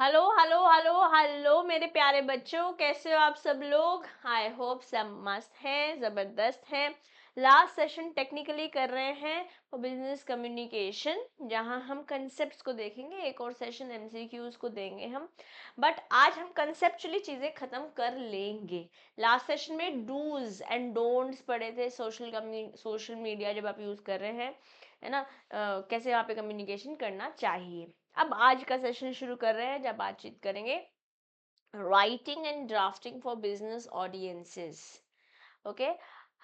Hello hello hello hello मेरे प्यारे बच्चों, कैसे हो आप सब लोग। आई होप सब मस्त हैं, ज़बरदस्त हैं। लास्ट सेशन टेक्निकली कर रहे हैं फॉर बिजनेस कम्युनिकेशन, जहां हम कंसेप्ट्स को देखेंगे। एक और सेशन एमसीक्यूज को देंगे हम, बट आज हम कंसेप्चुअली चीज़ें ख़त्म कर लेंगे। लास्ट सेशन में डूज एंड डोंट्स पढ़े थे। सोशल मीडिया जब आप यूज़ कर रहे हैं, है ना, कैसे वहाँ पे कम्युनिकेशन करना चाहिए। अब आज का सेशन शुरू कर रहे हैं, जब बातचीत करेंगे writing and drafting for business audiences. Okay,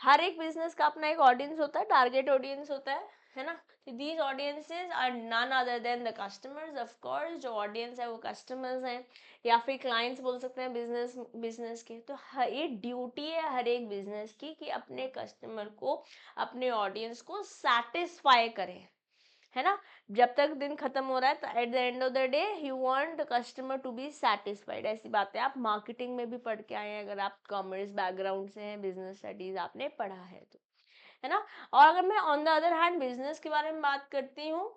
हर एक बिजनेस का अपना एक ऑडियंस होता है, टारगेट ऑडियंस होता है ना। These audiences are none other than the customers. Of course जो ऑडियंस है वो कस्टमर्स हैं, या फिर क्लाइंट्स बोल सकते हैं बिजनेस के। तो ये ड्यूटी है हर एक बिजनेस की कि अपने कस्टमर को, अपने ऑडियंस को सेटिस्फाई करें, है ना। जब तक दिन खत्म हो रहा है, तो at the end of the day you want the customer to be satisfied. ऐसी बात है, आप मार्केटिंग में भी पढ़ के आए हैं, अगर आप कॉमर्स बैकग्राउंड से हैं, बिजनेस स्टडीज आपने पढ़ा है तो, है ना। और अगर मैं on the other hand business के बारे में बात करती हूँ,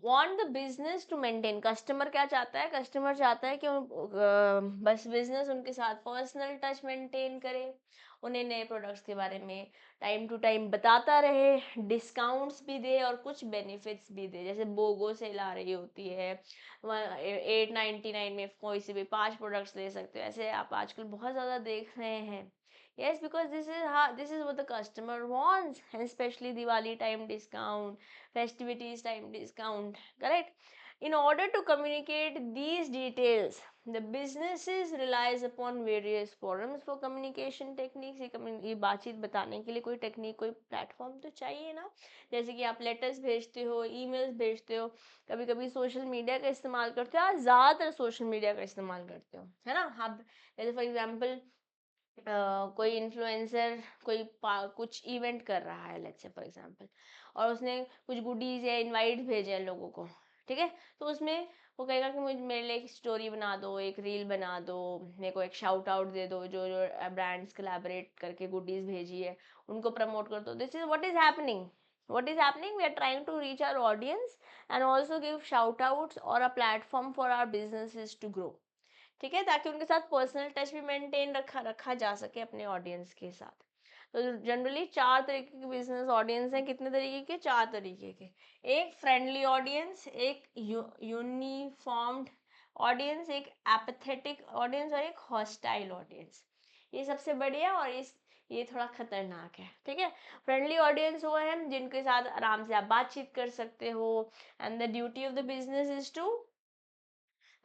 want the business to maintain। Customer क्या चाहता है? कस्टमर चाहता है कि बस बिजनेस उनके साथ पर्सनल टच मेंटेन करे, उन्हें नए प्रोडक्ट्स के बारे में टाइम टू टाइम बताता रहे, डिस्काउंट्स भी दे और कुछ बेनिफिट्स भी दे। जैसे बोगो सेल आ रही होती है, 899 में कोई से भी 5 प्रोडक्ट्स ले सकते हो, ऐसे आप आजकल बहुत ज़्यादा देख रहे हैं। Yes, because this is what the customer wants, and especially Diwali time discount, festivities time discount, correct? In order to communicate these details, the businesses relies upon various forums for communication techniques। ये बातचीत बताने के लिए कोई technique, कोई platform तो चाहिए ना। जैसे कि आप लेटर्स भेजते हो, ईमेल्स भेजते हो, कभी कभी सोशल मीडिया का इस्तेमाल करते हो, आज ज़्यादातर सोशल मीडिया का इस्तेमाल करते हो, है ना। आप जैसे फॉर एग्जाम्पल कोई इन्फ्लुएंसर कुछ इवेंट कर रहा है, लेट्स से फॉर एग्जांपल, और उसने कुछ गुडीज या इनवाइट भेजे हैं लोगों को, ठीक है। तो उसमें वो कहेगा कि मुझे मेरे लिए एक स्टोरी बना दो, एक रील बना दो, मेरे को एक शाउट आउट दे दो, जो जो ब्रांड्स कोलैबोरेट करके गुडीज भेजी है उनको प्रमोट कर दो। This is what is happening. We are trying to reach our audience and also give shout outs or a platform for our businesses to grow, ठीक है, ताकि उनके साथ पर्सनल टच भी मेंटेन रखा जा सके अपने ऑडियंस के साथ। तो जनरली 4 तरीके के बिजनेस ऑडियंस हैं। कितने तरीके के? 4 तरीके के। एक फ्रेंडली ऑडियंस, एक यूनिफॉर्म्ड ऑडियंस, एक एपथेटिक ऑडियंस और एक हॉस्टाइल ऑडियंस। ये सबसे बढ़िया और ये थोड़ा खतरनाक है, ठीक है। फ्रेंडली ऑडियंस वो है जिनके साथ आराम से आप बातचीत कर सकते हो, and the duty of the business is to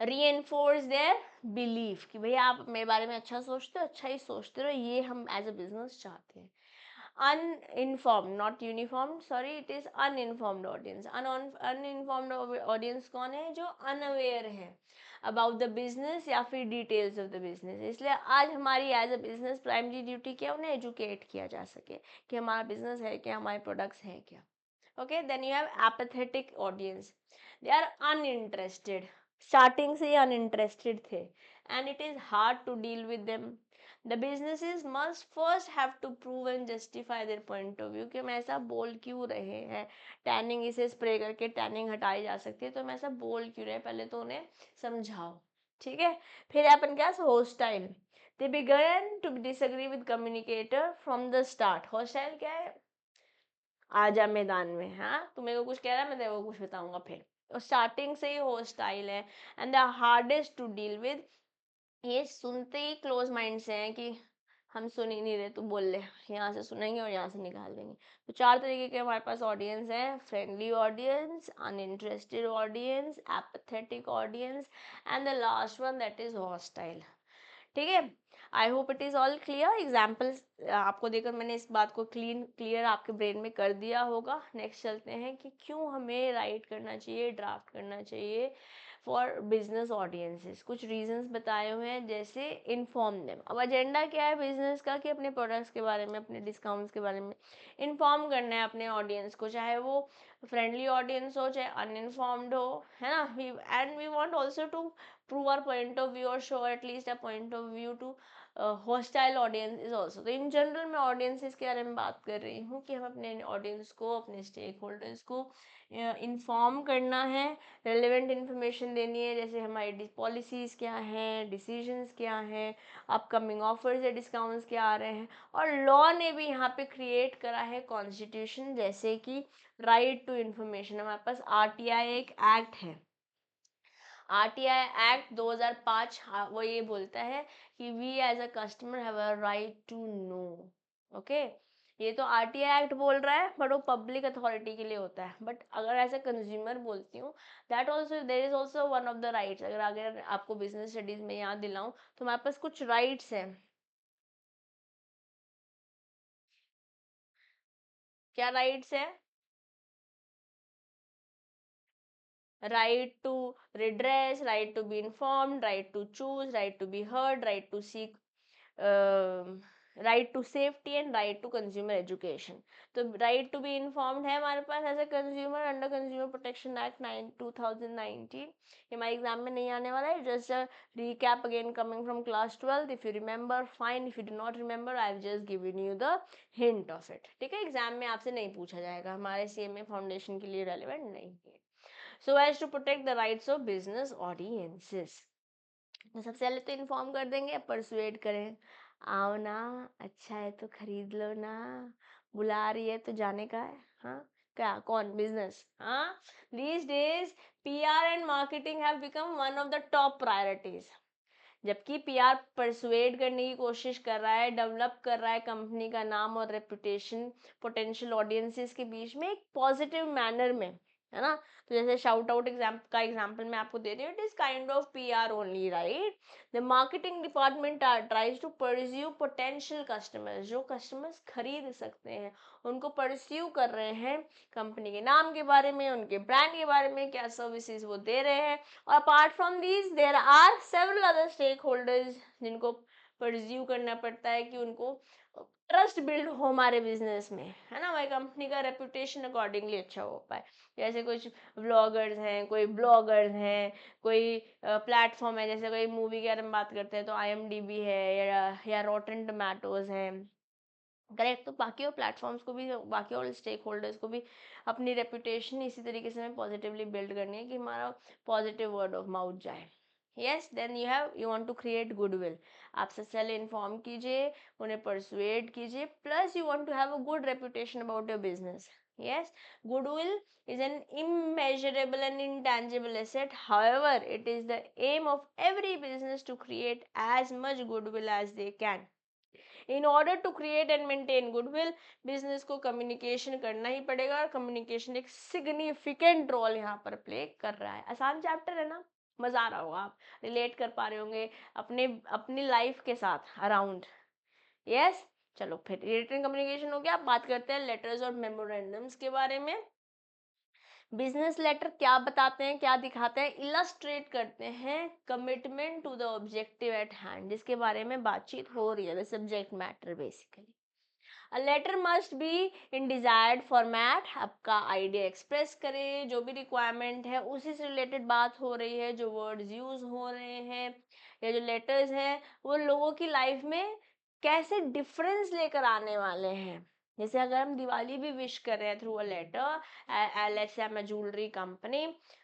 reinforce their belief कि भैया आप मेरे बारे में अच्छा सोचते हो, अच्छा ही सोचते रहो, ये हम एज अ बिजनेस चाहते हैं। Uninformed, not uniformed, sorry, it is uninformed audience. Uninformed audience कौन है? जो अनअवेयर है अबाउट द बिजनेस या फिर डिटेल्स ऑफ द बिजनेस। इसलिए आज हमारी as a business primary duty क्या, उन्हें एजुकेट किया जा सके कि हमारा बिजनेस है क्या, हमारे प्रोडक्ट्स हैं क्या। Okay, then you have apathetic audience. They are uninterested, starting से ही अनइंटरेस्टेड थे, and it is hard to deal with them. The businesses must first have to prove and justify their point of view कि हम ऐसा बोल क्यों रहे हैं। टैनिंग, इसे स्प्रे करके टैनिंग हटाई जा सकती है, तो हम ऐसा बोल क्यों रहे, पहले तो उन्हें समझाओ, ठीक है। फिर अपन क्या, hostile. They begin to disagree with communicator from the start. Hostile क्या है? आजा मैदान में, हाँ, तू मेरे को कुछ कह रहा है, मैं तेरे को कुछ बताऊंगा। फिर तो स्टार्टिंग से ही हॉस्टाइल है, and the hardest to deal with. ये सुनते ही क्लोज माइंड से हैं कि हम सुन ही नहीं रहे, तू बोल ले, यहाँ से सुनेंगे और यहाँ से निकाल देंगे। तो 4 तरीके के हमारे पास ऑडियंस हैं: friendly audience, uninterested audience, apathetic audience, and the last one that is hostile, ठीक है। I hope it is all clear. Examples आपको देकर मैंने इस बात को क्लियर आपके ब्रेन में कर दिया होगा। नेक्स्ट चलते हैं कि क्यों हमें राइट करना चाहिए, ड्राफ्ट करना चाहिए फॉर बिजनेस ऑडियंसेस। कुछ रीजंस बताए हुए हैं, जैसे इन्फॉर्म देम। अब एजेंडा क्या है बिजनेस का? कि अपने प्रोडक्ट्स के बारे में, अपने डिस्काउंट्स के बारे में इन्फॉर्म करना है अपने ऑडियंस को, चाहे वो फ्रेंडली ऑडियंस हो चाहे अनइन्फॉर्म्ड हो, है ना। We want also to prove our point of view or show at least a point of view to hostile audience is also. तो इन जनरल मैं ऑडियंसेस के बारे में बात कर रही हूँ कि हम अपने ऑडियंस को, अपने स्टेक होल्डर्स को इन्फॉर्म करना है, रेलेवेंट इन्फॉर्मेशन देनी है, जैसे हमारी पॉलिसीज़ क्या हैं, डिसीजंस क्या हैं, अपकमिंग ऑफर्स या डिस्काउंट्स क्या आ रहे हैं। और लॉ ने भी यहाँ पे क्रिएट करा है कॉन्स्टिट्यूशन, जैसे कि राइट टू इन्फॉर्मेशन। हमारे पास आरटीआई एक एक्ट है, आरटीआई एक्ट 2005, वो ये बोलता है कि we as a customer have a right to know. Okay, ये तो आरटीआई एक्ट बोल रहा है, बट वो पब्लिक अथॉरिटी के लिए होता है। बट अगर एज अ कंज्यूमर बोलती हूँ, that also there is also one of the rights. अगर आपको बिजनेस स्टडीज में याद दिलाऊं तो हमारे पास कुछ राइट्स हैं। क्या राइट्स है? Right to redress, right to be informed, right to choose, right to be heard, right to seek, right to safety and right to consumer education. तो right to be informed है हमारे पास as a consumer under consumer protection act 2019। ये हमारे exam में नहीं आने वाला है, just recap again coming from class 12. If you remember fine, if you do not remember I have just given you the hint of it। ठीक है, exam में आपसे नहीं पूछा जाएगा, हमारे सीएमए फाउंडेशन के लिए रेलेवेंट नहीं है। so as to protect the rights of business audiences। तो सबसे पहले तो इन्फॉर्म कर देंगे, परसुएड करें, आओ ना, अच्छा है तो खरीद लो ना, बुला रही है तो जाने का है। हाँ, क्या कौन? बिजनेस। हाँ, these days PR and marketing have become one of the top priorities। जबकि पीआर परसुएड करने की कोशिश कर रहा है, डेवलप कर रहा है कंपनी का नाम और रेपुटेशन पोटेंशियल ऑडियंसेस के बीच में एक पॉजिटिव मैनर में, है ना। तो जैसे शाउट आउट एग्जांपल मैं आपको दे रही हूँ, it is kind of PR only, right. The marketing department tries to pursue potential customers, जो कस्टमर्स खरीद सकते हैं उनको परस्यू कर रहे हैं, कंपनी के नाम के बारे में, उनके ब्रांड के बारे में, क्या सर्विसेज वो दे रहे हैं। और apart from these there are several other stakeholders जिनको परस्यू करना पड़ता है कि उनको ट्रस्ट बिल्ड हो हमारे बिजनेस में, है ना, हमारी कंपनी का रेपुटेशन अकॉर्डिंगली अच्छा हो पाए। जैसे कुछ व्लॉगर्स हैं, कोई ब्लॉगर्स हैं, कोई प्लेटफॉर्म है, जैसे कोई मूवी के बारे में बात करते हैं तो IMDb है, या रॉटन टोमेटोज है, करेक्ट। तो बाकी और प्लेटफॉर्म्स को भी, बाकी और स्टेक होल्डर्स को भी अपनी रेपुटेशन इसी तरीके से हमें पॉजिटिवली बिल्ड करनी है कि हमारा पॉजिटिव वर्ड ऑफ माउथ जाए। Yes, then you want to create goodwill. आप सबसे पहले इन्फॉर्म कीजिए, उन्हें परसुएड कीजिए, plus you want to have a good reputation about your business. Yes, goodwill is an immeasurable and intangible asset. However, it is the aim of every business to create as much goodwill as they can. In order to create and maintain goodwill, business को communication करना ही पड़ेगा, और communication एक significant role यहाँ पर play कर रहा है। आसान चैप्टर है ना, मजा आ रहा होगा, आप रिलेट कर पा रहे होंगे अपने अपनी लाइफ के साथ अराउंड। यस, चलो फिर रिटन कम्युनिकेशन हो गया, आप बात करते हैं लेटर्स और मेमोरेंडम्स के बारे में। बिजनेस लेटर क्या बताते हैं, क्या दिखाते हैं, इलस्ट्रेट करते हैं commitment to the objective at hand, जिसके बारे में बातचीत हो रही है, the subject matter basically. A letter must be in desired format, आपका आइडिया एक्सप्रेस करे, जो भी रिक्वायरमेंट है उसी से रिलेटेड बात हो रही है, जो वर्ड्स यूज हो रहे हैं या जो लेटर्स हैं वो लोगों की लाइफ में कैसे डिफरेंस लेकर आने वाले हैं। जैसे अगर हम दिवाली भी विश कर रहे हैं through a letter, let's say I'm a jewelry company,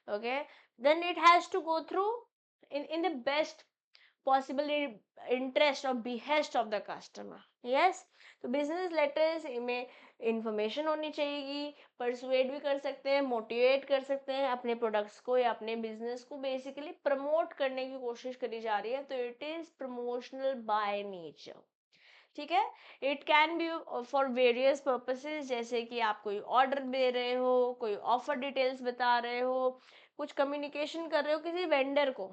okay, then it has to go through in the best possible interest or behest of the customer। yes, तो बिजनेस लेटर्स में इंफॉर्मेशन होनी चाहिए, persuade भी कर सकते हैं, motivate कर सकते हैं, अपने प्रोडक्ट्स को या अपने बिजनेस को बेसिकली प्रमोट करने की कोशिश करी जा रही है, तो it is promotional by nature. ठीक है, it can be for various purposes, जैसे कि आप कोई ऑर्डर दे रहे हो, कोई ऑफर डिटेल्स बता रहे हो, कुछ कम्युनिकेशन कर रहे हो किसी वेंडर को,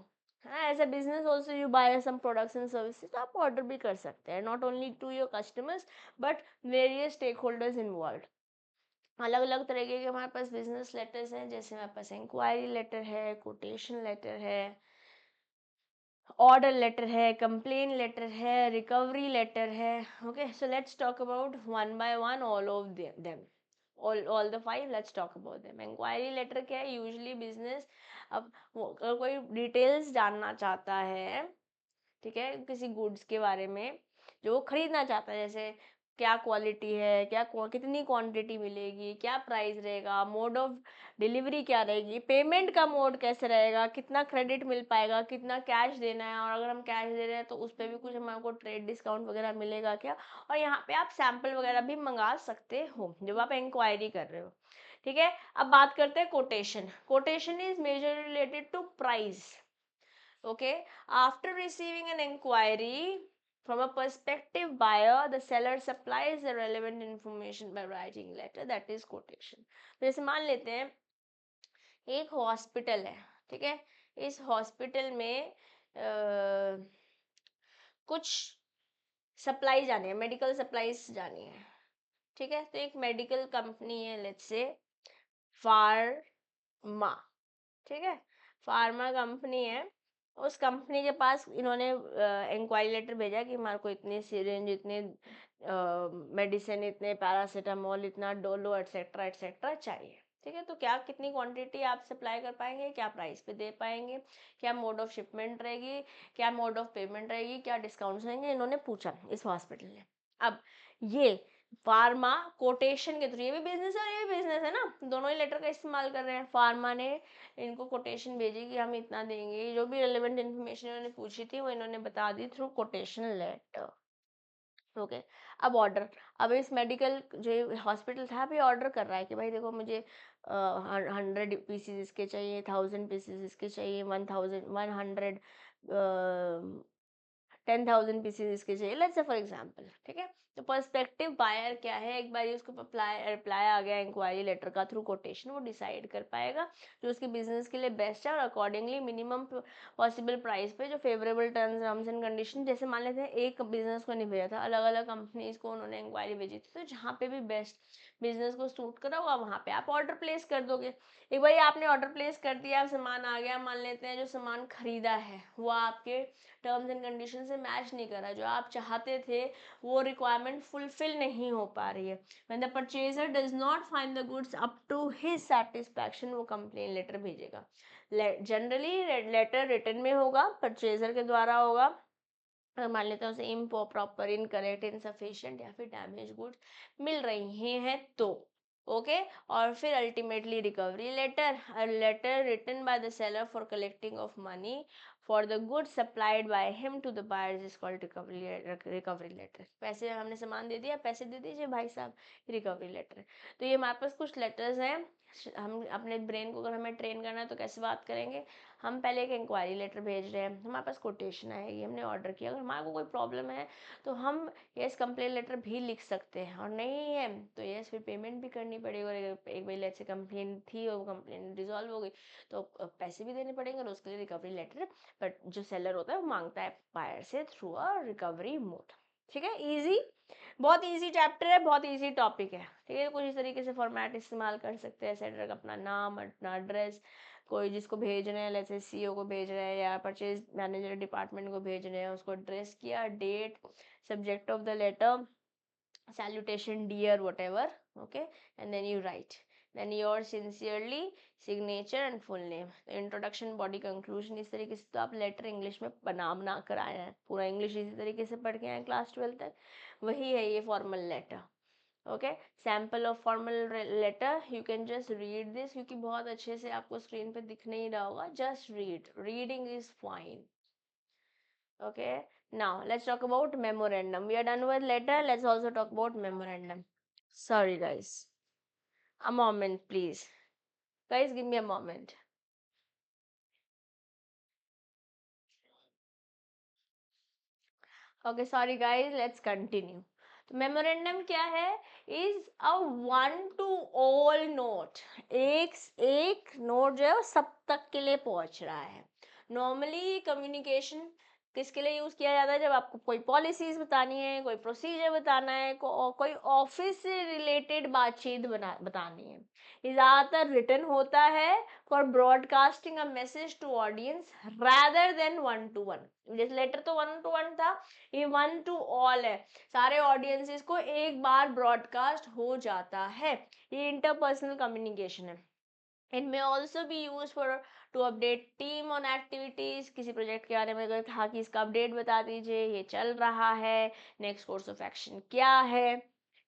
हाँ, as a business also you buy some products and services, तो आप ऑर्डर भी कर सकते हैं, not only to your customers but various stakeholders involve. अलग अलग तरीके के हमारे पास बिजनेस लेटर्स हैं, जैसे हमारे पास इंक्वायरी लेटर है, कोटेशन लेटर है, ऑर्डर लेटर है, कंप्लेन लेटर है, रिकवरी लेटर है। Okay, so let's talk about one by one all of them, all the five, let's talk about them. Inquiry letter क्या है? यूजुअली बिजनेस अब अगर कोई डिटेल्स जानना चाहता है ठीक है, किसी गुड्स के बारे में जो वो खरीदना चाहता है, जैसे क्या क्वालिटी है, कितनी क्वांटिटी मिलेगी, क्या प्राइस रहेगा, मोड ऑफ डिलीवरी क्या रहेगी, पेमेंट का मोड कैसे रहेगा, कितना क्रेडिट मिल पाएगा, कितना कैश देना है, और अगर हम कैश दे रहे हैं तो उस पर भी कुछ हमको ट्रेड डिस्काउंट वगैरह मिलेगा क्या। और यहाँ पे आप सैंपल वगैरह भी मंगा सकते हो जब आप इंक्वायरी कर रहे हो। ठीक है, अब बात करते हैं quotation. Quotation is major related to price. Okay, after receiving an inquiry from a prospective buyer, the seller supplies the relevant information by writing letter, that is quotation. तो जैसे मान लेते हैं एक हॉस्पिटल है, ठीक है, इस हॉस्पिटल में कुछ सप्लाई जानी है, मेडिकल सप्लाईज जानी है, ठीक है। तो एक मेडिकल कंपनी है, लेट्स से फार्मा, ठीक है, फार्मा कंपनी है। उस कंपनी के पास इन्होंने इंक्वायरी लेटर भेजा कि हमारे को इतने सिरिंज, इतने मेडिसिन, इतने पैरासीटामोल, इतना डोलो एटसेट्रा एटसेट्रा चाहिए। ठीक है, तो क्या कितनी क्वांटिटी आप सप्लाई कर पाएंगे, क्या प्राइस पे दे पाएंगे, क्या मोड ऑफ शिपमेंट रहेगी, क्या मोड ऑफ पेमेंट रहेगी, क्या डिस्काउंट्स रहेंगे, इन्होंने पूछा इस हॉस्पिटल ने। अब ये फार्मा कोटेशन के थ्रू, ये भी बिजनेस है और ये भी बिजनेस है ना, दोनों ही लेटर का इस्तेमाल कर रहे हैं। फार्मा ने इनको कोटेशन भेजी कि हम इतना देंगे, जो भी रिलेवेंट इन्फॉर्मेशन इन्होंने पूछी थी वो इन्होंने बता the through quotation letter. Okay, अब ऑर्डर, अब इस मेडिकल जो हॉस्पिटल था अभी ऑर्डर कर रहा है कि भाई देखो मुझे 100 पीसीज इसके चाहिए, 1000 पीसीज इसके चाहिए, 1,100 10,000 पीसेज इसके चाहिए, लेट्स से फॉर एग्जांपल। ठीक है, तो पर्सपेक्टिव बायर क्या है, एक बार उसको रिप्लाई आ गया इंक्वायरी लेटर का थ्रू कोटेशन, वो डिसाइड कर पाएगा जो उसके बिजनेस के लिए बेस्ट है और अकॉर्डिंगली मिनिमम पॉसिबल प्राइस पे जो फेवरेबल टर्म्स एंड कंडीशन, जैसे मान लेते हैं एक बिजनेस को नहीं भेजा था, अलग अलग कंपनीज को उन्होंने इंक्वायरी भेजी थी, तो जहाँ पे भी बेस्ट बिजनेस को सूट करा होगा वहाँ पे आप ऑर्डर प्लेस कर दोगे। एक बार आपने ऑर्डर प्लेस कर दिया, सामान आ गया, मान लेते हैं जो सामान खरीदा है वो आपके टर्म्स एंड कंडीशन से मैच नहीं कर रहा, जो आप चाहते थे वो रिक्वायरमेंट फुलफिल नहीं हो पा रही है, when the purchaser does not find the goods up to his satisfaction, वो कंप्लेन लेटर भेजेगा। जनरली लेटर रिटन में होगा, परचेजर के द्वारा होगा, मान लेते हैं उसे इम्प्रॉपर, इनकरेक्ट, इनसफिशिएंट या फिर डैमेज गुड्स मिल रही हैं तो ओके। और फिर ultimately recovery letter, letter written by the seller for collecting of money for the goods supplied by him to the buyers is called recovery letter. पैसे हमने सामान दे दिया, पैसे दे दीजिए भाई साहब, रिकवरी लेटर। तो ये हमारे पास कुछ लेटर्स हैं। हम अपने ब्रेन को अगर हमें ट्रेन करना है तो कैसे बात करेंगे, हम पहले एक इंक्वायरी लेटर भेज रहे हैं, हमारे पास कोटेशन आएगी, हमने ऑर्डर किया, अगर हमारे को कोई प्रॉब्लम है तो हम यस कंप्लेन लेटर भी लिख सकते हैं, और नहीं है तो यस फिर पेमेंट भी करनी पड़ेगी। और एक बार लेट से कंप्लेन थी और वो कंप्लेन रिजॉल्व हो गई तो पैसे भी देने पड़ेंगे, और उसके लिए रिकवरी लेटर बट जो सेलर होता है वो मांगता है बायर से थ्रू अ रिकवरी मोड। ठीक है, इजी, बहुत इजी चैप्टर है, बहुत इजी टॉपिक है। ठीक है, कुछ इस तरीके से फॉर्मेट इस्तेमाल कर सकते हैं, सेलर का अपना नाम, अपना एड्रेस, कोई जिसको भेज रहे हैं, जैसे सीईओ को भेज रहे हैं या परचेज मैनेजर डिपार्टमेंट को भेज रहे हैं, उसको एड्रेस किया, date, subject of the letter, salutation dear whatever, okay, and then you write, then yours sincerely, signature and full name, introduction, body, conclusion, इस तरीके से तो आप लेटर इंग्लिश में बना कर आए हैं, पूरा इंग्लिश इसी तरीके से पढ़ के आए क्लास 12 तक, वही है ये formal letter. Okay, sample of formal letter, you can just read this, क्योंकि बहुत अच्छे से आपको स्क्रीन पे दिख नहीं रहा होगा, just read, reading is fine. Okay, now let's talk about memorandum. We are done with letter. Let's also talk about memorandum. Sorry, guys. A moment, please. Guys, give me a moment. Okay, sorry, guys. Let's continue. तो memorandum क्या है, is a one two all note, एक note जो है वो सब तक के लिए पहुंच रहा है। नॉर्मली कम्युनिकेशन किसके लिए यूज किया जाता है, जब आपको कोई पॉलिसीज बतानी है, कोई प्रोसीजर बताना है, कोई ऑफिस से रिलेटेड बातचीत बतानी है। ये ज्यादातर रिटन होता है for broadcasting a message to audience rather than one to one. जैसे लेटर तो वन टू वन था, ये वन टू ऑल है, सारे ऑडियंसेस को एक बार ब्रॉडकास्ट हो जाता है, ये इंटरपर्सनल कम्युनिकेशन है। It may also be use for to update team on activities, किसी प्रोजेक्ट के बारे में अगर था कि इसका अपडेट बता दीजिए, ये चल रहा है, नेक्स्ट कोर्स ऑफ एक्शन क्या है।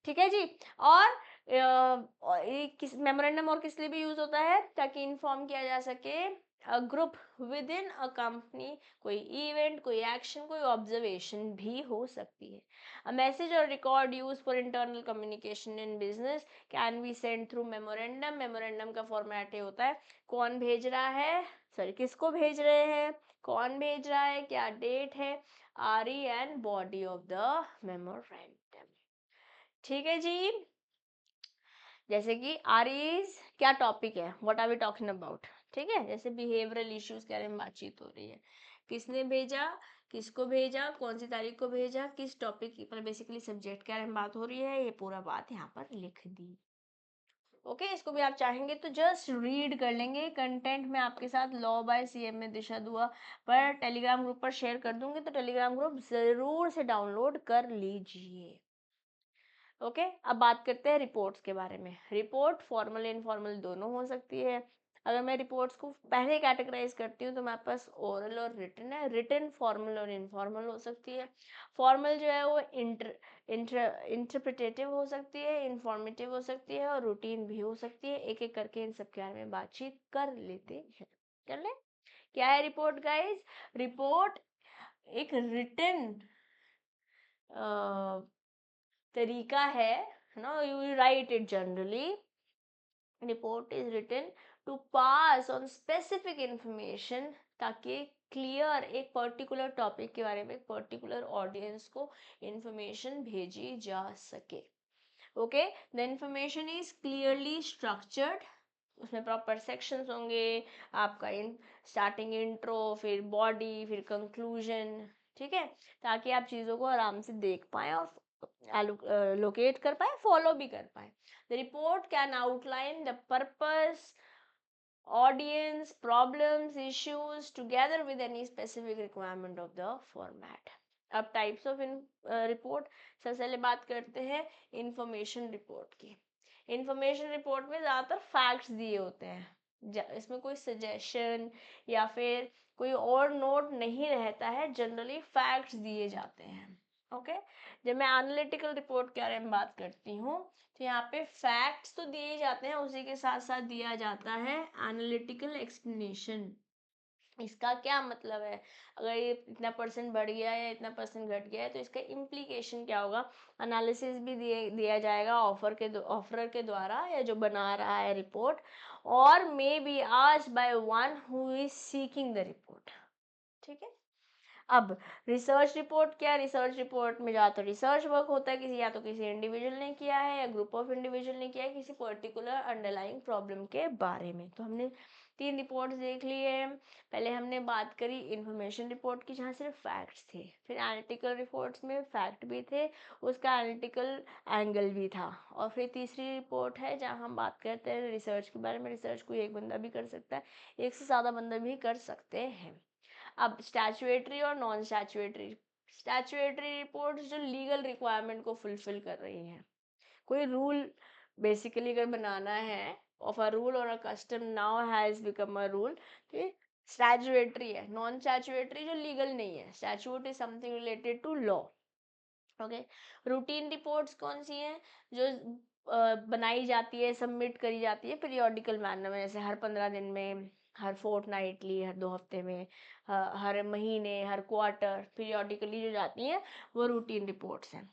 ठीक है जी। और ये किस मेमोरेंडम और किस लिए भी यूज होता है, ताकि इन्फॉर्म किया जा सके a group with in a company, कोई इवेंट, कोई एक्शन, कोई ऑब्जर्वेशन भी हो सकती है। अ मैसेज और record use for internal communication in business can be send through memorandum. Memorandum का फॉर्मेट ये होता है, कौन भेज रहा है, सॉरी किसको भेज रहे हैं, कौन भेज रहा है, क्या डेट है, RE and body of the memorandum. ठीक है जी। जैसे कि आरईज क्या टॉपिक है, what are we talking about. ठीक है, जैसे बिहेवियरल इश्यूज के बारे में बातचीत हो रही है, किसने भेजा, किसको भेजा, कौन सी तारीख को भेजा, किस टॉपिक पर, बेसिकली सब्जेक्ट के बारे में बात हो रही है, ये पूरा बात यहाँ पर लिख दी। ओके इसको भी आप चाहेंगे तो जस्ट रीड कर लेंगे, कंटेंट में आपके साथ लॉ बाय सीएम में दिशा दुआ पर टेलीग्राम ग्रुप पर शेयर कर दूंगी, तो टेलीग्राम ग्रुप जरूर से डाउनलोड कर लीजिए। ओके अब बात करते हैं रिपोर्ट्स के बारे में। रिपोर्ट फॉर्मल इनफॉर्मल दोनों हो सकती है। अगर मैं रिपोर्ट्स को पहले कैटेगराइज करती हूँ तो मेरे पास ओरल और रिटन है। रिटन फॉर्मल और इनफॉर्मल हो सकती है। फॉर्मल जो है वो इंटरप्रिटेटिव हो सकती है, इंफॉर्मेटिव हो सकती है और रूटीन भी हो सकती है। एक एक करके इन सब के बारे में बातचीत कर लेते हैं। कर ले क्या है रिपोर्ट गाइज। रिपोर्ट एक रिटन तरीका है ना, you write it generally. Report is written to pass on specific information, ताकि क्लियर एक पर्टिकुलर टॉपिक के बारे में एक पर्टिकुलर ऑडियंस को इंफॉर्मेशन भेजी जा सके। Okay the information is clearly structured, उसमें प्रॉपर सेक्शंस होंगे, आपका इन स्टार्टिंग इंट्रो, फिर बॉडी, फिर कंक्लूजन। ठीक है, ताकि आप चीज़ों को आराम से देख पाएं और लोकेट कर पाए, फॉलो भी कर पाए। The report can outline the purpose, audience, problems, issues together with any specific requirement of the format. अब टाइप्स ऑफ रिपोर्ट, सबसे पहले बात करते हैं इंफॉर्मेशन रिपोर्ट की। इंफॉर्मेशन रिपोर्ट में ज़्यादातर फैक्ट्स दिए होते हैं, इसमें कोई सजेशन या फिर कोई और नोट नहीं रहता है, जनरली फैक्ट्स दिए जाते हैं। ओके जब मैं एनालिटिकल रिपोर्ट के बारे में बात करती हूँ तो यहाँ पे फैक्ट्स तो दिए जाते हैं, उसी के साथ साथ दिया जाता है एनालिटिकल एक्सप्लेनेशन। इसका क्या मतलब है, अगर ये इतना परसेंट बढ़ गया है या इतना परसेंट घट गया है तो इसका इम्प्लीकेशन क्या होगा, एनालिसिस भी दिया जाएगा ऑफर के द्वारा या जो बना रहा है रिपोर्ट, और may be asked by one who is seeking the report. ठीक है अब रिसर्च रिपोर्ट क्या, रिसर्च रिपोर्ट में या तो रिसर्च वर्क होता है किसी, या तो किसी इंडिविजुअल ने किया है या ग्रुप ऑफ इंडिविजुअल ने किया है किसी पर्टिकुलर अंडरलाइंग प्रॉब्लम के बारे में। तो हमने 3 रिपोर्ट्स देख लिए हैं। पहले हमने बात करी इंफॉर्मेशन रिपोर्ट की, जहाँ सिर्फ फैक्ट्स थे, फिर एनालिटिकल रिपोर्ट्स में फैक्ट भी थे, उसका एनालिटिकल एंगल भी था, और फिर तीसरी रिपोर्ट है जहाँ हम बात करते हैं रिसर्च के बारे में। रिसर्च कोई एक बंदा भी कर सकता है, एक से ज़्यादा बंदा भी कर सकते हैं। अब स्टैचुएटरी और नॉन स्टैचुएटरी, स्टैचुएटरी रिपोर्ट्स जो लीगल रिक्वायरमेंट को फुलफिल कर रही हैं, कोई रूल बेसिकली अगर बनाना है, ऑफ अ रूल और a custom now has become a rule, तो ये स्टैचुएटरी है। नॉन स्टैचुएटरी जो लीगल नहीं है, statute is something related to law. Okay routine reports कौन सी हैं, जो बनाई जाती है, सबमिट करी जाती है पीरियोडिकल मैनर में, जैसे हर 15 दिन में, हर फोर्टनाइटली, हर 2 हफ्ते में, हर महीने, हर क्वार्टर, पीरियोडिकली जो जाती हैं वो रूटीन रिपोर्ट्स हैं।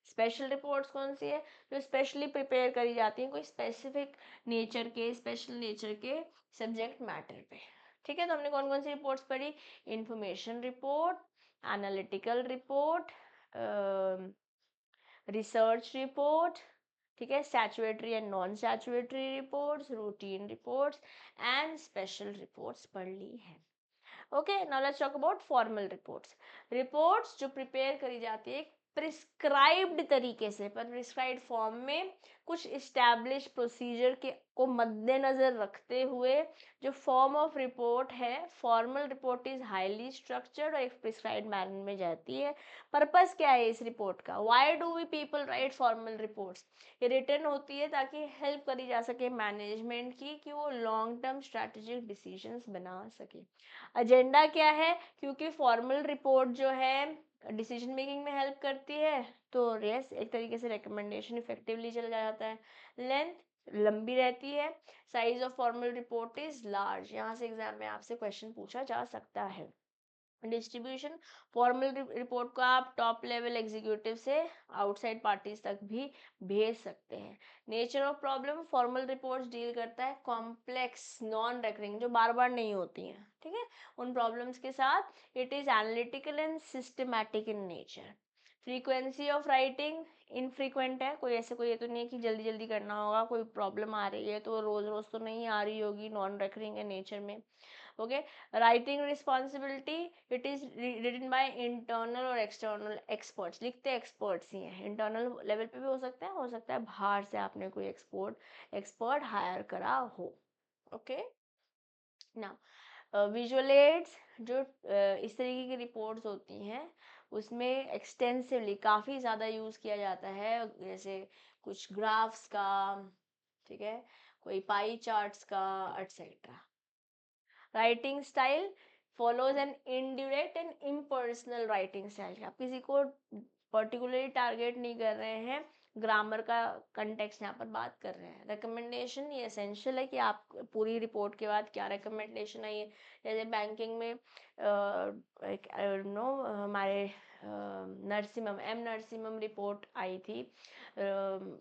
स्पेशल रिपोर्ट्स कौन सी है, जो स्पेशली प्रिपेयर करी जाती हैं कोई स्पेसिफिक नेचर के, स्पेशल नेचर के सब्जेक्ट मैटर पे। ठीक है तो हमने कौन कौन सी रिपोर्ट्स पढ़ी, information report, analytical report, research report, ठीक है, statutory and non statutory reports, routine reports and special reports पढ़ ली है। Okay now let's talk about formal reports. Reports जो प्रिपेयर करी जाती है प्रिस्क्राइब्ड तरीके से, पर प्रिस्क्राइब्ड फॉर्म में कुछ इस्टेब्लिश प्रोसीजर के को मद्देनजर रखते हुए जो फॉर्म ऑफ रिपोर्ट है, formal report is highly structured और एक प्रिस्क्राइब्ड मैनर में जाती है। पर्पस क्या है इस रिपोर्ट का? Why do we people write formal reports? ये रिटर्न होती है ताकि हेल्प करी जा सके मैनेजमेंट की कि वो लॉन्ग टर्म स्ट्रैटेजिक डिसीजंस बना सके। एजेंडा क्या है? क्योंकि फॉर्मल रिपोर्ट जो है डिसीजन मेकिंग में हेल्प करती है, तो यस एक तरीके से रिकमेंडेशन इफेक्टिवली चला जाता है। लेंथ लंबी रहती है। Size of formal report is large, यहाँ से एग्जाम में आपसे क्वेश्चन पूछा जा सकता है। डिस्ट्रीब्यूशन, फॉर्मल रिपोर्ट को आप टॉप लेवल एग्जीक्यूटिव से आउटसाइड पार्टीज तक भी भेज सकते हैं। Nature of problem, formal reports deal करता है कॉम्प्लेक्स नॉन रेकरिंग, जो बार बार नहीं होती हैं, ठीक है, उन प्रॉब्लम्स के साथ। It is analytical and systematic in nature. Frequency of writing infrequent है, कोई ऐसे कोई ये तो नहीं है कि जल्दी जल्दी करना होगा, कोई प्रॉब्लम आ रही है तो रोज रोज तो नहीं आ रही होगी, नॉन रेकरिंग है नेचर में। Okay, writing responsibility, it is written by internal और एक्सटर्नल एक्सपर्ट्स, लिखते एक्सपर्ट्स ही हैं, इंटरनल लेवल पे भी हो सकता है बाहर से आपने कोई एक्सपर्ट हायर करा हो। ओके, ना विजुअल एड्स, जो इस तरीके की रिपोर्ट्स होती हैं उसमें एक्सटेंसिवली काफ़ी ज़्यादा यूज़ किया जाता है, जैसे कुछ ग्राफ्स का, ठीक है, कोई पाई चार्ट्स का, etcetera. Writing style follows an indirect and impersonal writing style. आप किसी को पर्टिकुलरली टारगेट नहीं कर रहे हैं, ग्रामर का कंटेक्स्ट यहाँ पर बात कर रहे हैं। रिकमेंडेशन, ये एसेंशियल है कि आप पूरी रिपोर्ट के बाद क्या रिकमेंडेशन आई है। जैसे बैंकिंग में नो हमारे नरसिम्हम रिपोर्ट आई थी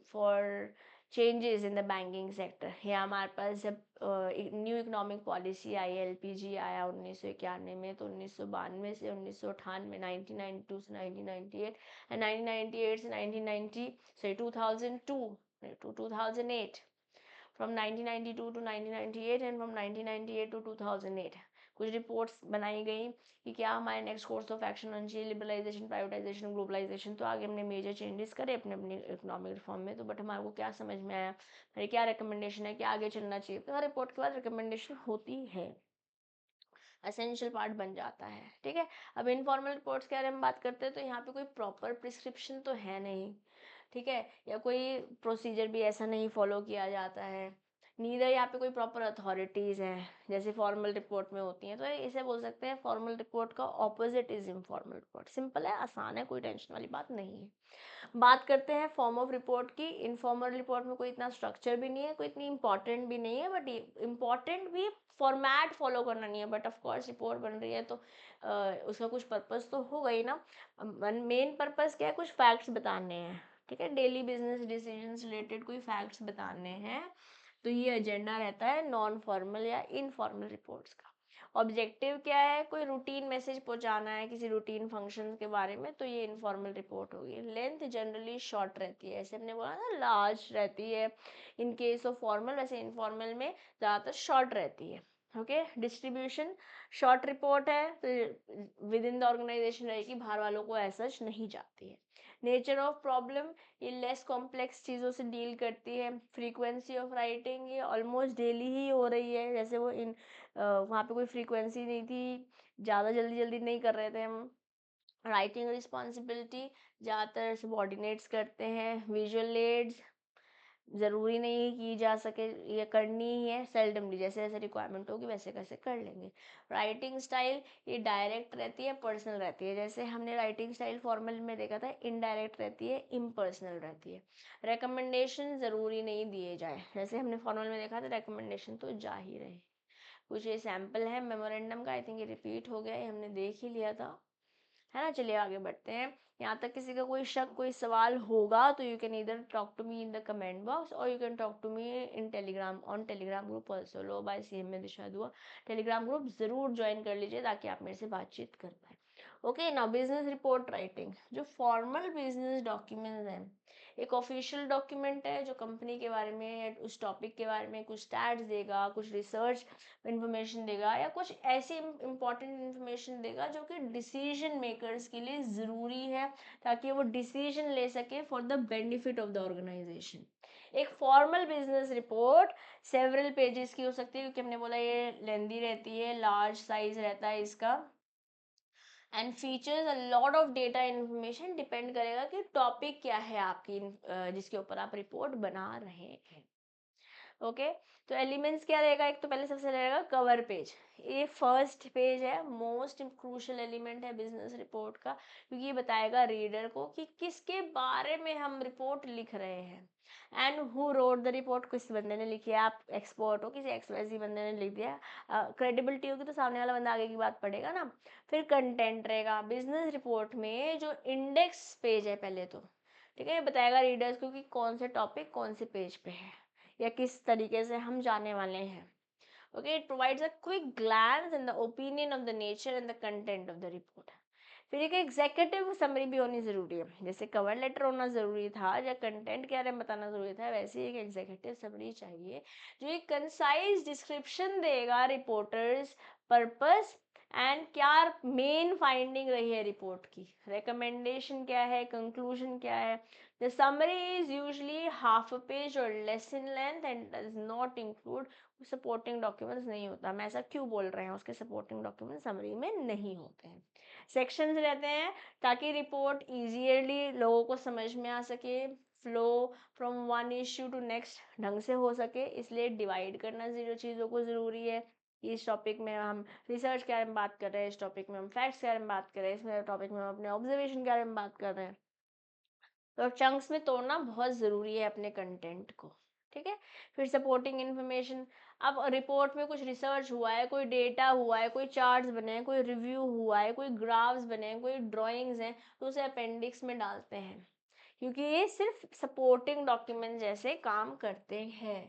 for changes in the banking sector. या हमारे पास जब न्यू इकोनॉमिक पॉलिसी आई, एलपीजी आया 1991 में, तो 1992 से 1998, 1992 से 1998 एंड 1998 से 1990 sorry 2002 to 2008, from 1992 to 1998 and from 1998 to 2008 कुछ रिपोर्ट्स बनाई गई कि क्या हमारे नेक्स्ट कोर्स ऑफ एक्शन होना चाहिए, लिबरलाइजेशन, प्राइवेटाइजेशन, ग्लोबलाइजेशन। तो आगे हमने मेजर चेंजेस करे अपने अपने इकोनॉमिक रिफॉर्म में, तो बट हमारे को क्या समझ में आया, हमारी क्या रिकमेंडेशन है कि आगे चलना चाहिए, तो हर रिपोर्ट के बाद रिकमेंडेशन होती है, असेंशियल पार्ट बन जाता है, ठीक है। अब इनफॉर्मल रिपोर्ट्स के बारे में बात करते हैं, तो यहाँ पे कोई प्रॉपर प्रिस्क्रिप्शन तो है नहीं, ठीक है, या कोई प्रोसीजर भी ऐसा नहीं फॉलो किया जाता है, नीदर यहाँ पे कोई प्रॉपर अथॉरिटीज़ हैं जैसे फॉर्मल रिपोर्ट में होती हैं। तो इसे बोल सकते हैं फॉर्मल रिपोर्ट का opposite is informal report. Simple है, आसान है, कोई टेंशन वाली बात नहीं है। बात करते हैं फॉर्म ऑफ रिपोर्ट की। इनफॉर्मल रिपोर्ट में कोई इतना स्ट्रक्चर भी नहीं है, कोई इतनी इंपॉर्टेंट भी नहीं है, बट इम्पॉर्टेंट भी फॉर्मेट फॉलो करना नहीं है, बट ऑफ कोर्स रिपोर्ट बन रही है तो उसका कुछ पर्पस तो होगा ही ना। मेन पर्पस क्या है, कुछ फैक्ट्स बताने हैं, ठीक है, डेली बिजनेस डिसीजंस रिलेटेड कोई फैक्ट्स बताने हैं, तो ये एजेंडा रहता है नॉन फॉर्मल या इनफॉर्मल रिपोर्ट्स का। ऑब्जेक्टिव क्या है, कोई रूटीन मैसेज पहुंचाना है किसी रूटीन फंक्शन के बारे में, तो ये इनफॉर्मल रिपोर्ट होगी। लेंथ जनरली शॉर्ट रहती है, ऐसे हमने बोला ना लार्ज रहती है इन केस ऑफ फॉर्मल, वैसे इनफॉर्मल में ज़्यादातर शॉर्ट रहती है। ओके, डिस्ट्रीब्यूशन, शॉर्ट रिपोर्ट है तो विद इन द ऑर्गेनाइजेशन रहेगी, बाहर वालों को ऐसा नहीं जाती है। नेचर ऑफ प्रॉब्लम, ये लेस कॉम्प्लेक्स चीज़ों से डील करती है। फ्रीक्वेंसी ऑफ राइटिंग, ये ऑलमोस्ट डेली ही हो रही है, जैसे वो वहाँ पे कोई फ्रीक्वेंसी नहीं थी, ज़्यादा जल्दी जल्दी नहीं कर रहे थे हम। राइटिंग रिस्पॉन्सिबिलिटी, ज़्यादातर सबॉर्डिनेट्स करते हैं। विजुअल एड्स, ज़रूरी नहीं की जा सके, ये करनी ही है, सेल्डमली, जैसे जैसे रिक्वायरमेंट होगी वैसे कैसे कर लेंगे। राइटिंग स्टाइल, ये डायरेक्ट रहती है, पर्सनल रहती है, जैसे हमने राइटिंग स्टाइल फॉर्मल में देखा था, इनडायरेक्ट रहती है, इम्पर्सनल रहती है। रिकमेंडेशन ज़रूरी नहीं दिए जाए, जैसे हमने फॉर्मल में देखा था, रिकमेंडेशन तो जा ही रहे। कुछ ये सैम्पल है मेमोरेंडम का, आई थिंक ये रिपीट हो गया, ये हमने देख ही लिया था, है ना। चलिए आगे बढ़ते हैं। यहाँ तक किसी का कोई शक, कोई सवाल होगा तो you can either talk to me in the comment box और you can talk to me in Telegram, on Telegram group also. लो बाय सीएम में दिशा दुआ, टेलीग्राम ग्रुप जरूर ज्वाइन कर लीजिए ताकि आप मेरे से बातचीत कर पाए। Okay, now business report writing, जो फॉर्मल बिजनेस डॉक्यूमेंट्स हैं एक ऑफिशियल डॉक्यूमेंट है जो कंपनी के बारे में या उस टॉपिक के बारे में कुछ स्टैट्स देगा, कुछ रिसर्च इंफॉर्मेशन देगा या कुछ ऐसी इंपॉर्टेंट इंफॉर्मेशन देगा जो कि डिसीजन मेकर्स के लिए ज़रूरी है ताकि वो डिसीजन ले सके for the benefit of the organization. एक formal business report several pages की हो सकती है क्योंकि हमने बोला ये लेंदी रहती है, लार्ज साइज रहता है इसका, and features a lot of data information, depend करेगा कि टॉपिक क्या है आपकी जिसके ऊपर आप रिपोर्ट बना रहे हैं। ओके, तो एलिमेंट्स क्या रहेगा, एक तो पहले सबसे रहेगा कवर पेज। ये फर्स्ट पेज है, मोस्ट क्रूशल एलिमेंट है बिजनेस रिपोर्ट का, क्योंकि ये बताएगा रीडर को कि किसके बारे में हम रिपोर्ट लिख रहे हैं, and who wrote the report, किस बंदे ने लिखी है। आप एक्सपर्ट हो, किसी एक्सवाईजी बंदे ने लिख दिया, क्रेडिबिलिटी होगी तो सामने वाला बंदा आगे की बात पढ़ेगा ना। फिर कंटेंट रहेगा बिजनेस रिपोर्ट में, जो इंडेक्स पेज है पहले तो, ठीक है, ये बताएगा रीडर्स को कि कौन से टॉपिक कौन से पेज पे है या किस तरीके से हम जाने वाले हैं। Okay, it provides a quick glance in the opinion of the nature and the content of the report. फिर एक एग्जीक्यूटिव समरी भी होनी जरूरी है, जैसे कवर लेटर होना जरूरी था या कंटेंट के बारे में बताना जरूरी था, वैसे एक एग्जीक्यूटिव समरी चाहिए जो एक कंसाइज डिस्क्रिप्शन देगा रिपोर्टर्स पर्पस एंड क्या मेन फाइंडिंग रही है रिपोर्ट की, रिकमेंडेशन क्या है, कंक्लूजन क्या है। The summary is usually half a page और less in length and does not include supporting documents. नहीं होता, मैं ऐसा क्यों बोल रहे हैं, उसके सपोर्टिंग डॉक्यूमेंट समरी में नहीं होते हैं। सेक्शंस रहते हैं ताकि रिपोर्ट इजीली लोगों को समझ में आ सके, flow from one issue to next ढंग से हो सके, इसलिए डिवाइड करना जीरो चीज़ों को ज़रूरी है। इस टॉपिक में हम रिसर्च के बारे में बात कर रहे हैं, इस टॉपिक में हम फैक्ट्स के बारे में बात कर रहे हैं, इसमें टॉपिक में हम अपने ऑब्जर्वेशन के बारे में बात कर रहे हैं। तो चंक्स में तोड़ना बहुत ज़रूरी है अपने कंटेंट को, ठीक है। फिर सपोर्टिंग इन्फॉर्मेशन, अब रिपोर्ट में कुछ रिसर्च हुआ है, कोई डेटा हुआ है, कोई चार्ट्स बने हैं, कोई रिव्यू हुआ है, कोई ग्राफ्स बने हैं, कोई ड्राइंग्स हैं, तो उसे अपेंडिक्स में डालते हैं क्योंकि ये सिर्फ सपोर्टिंग डॉक्यूमेंट जैसे काम करते हैं,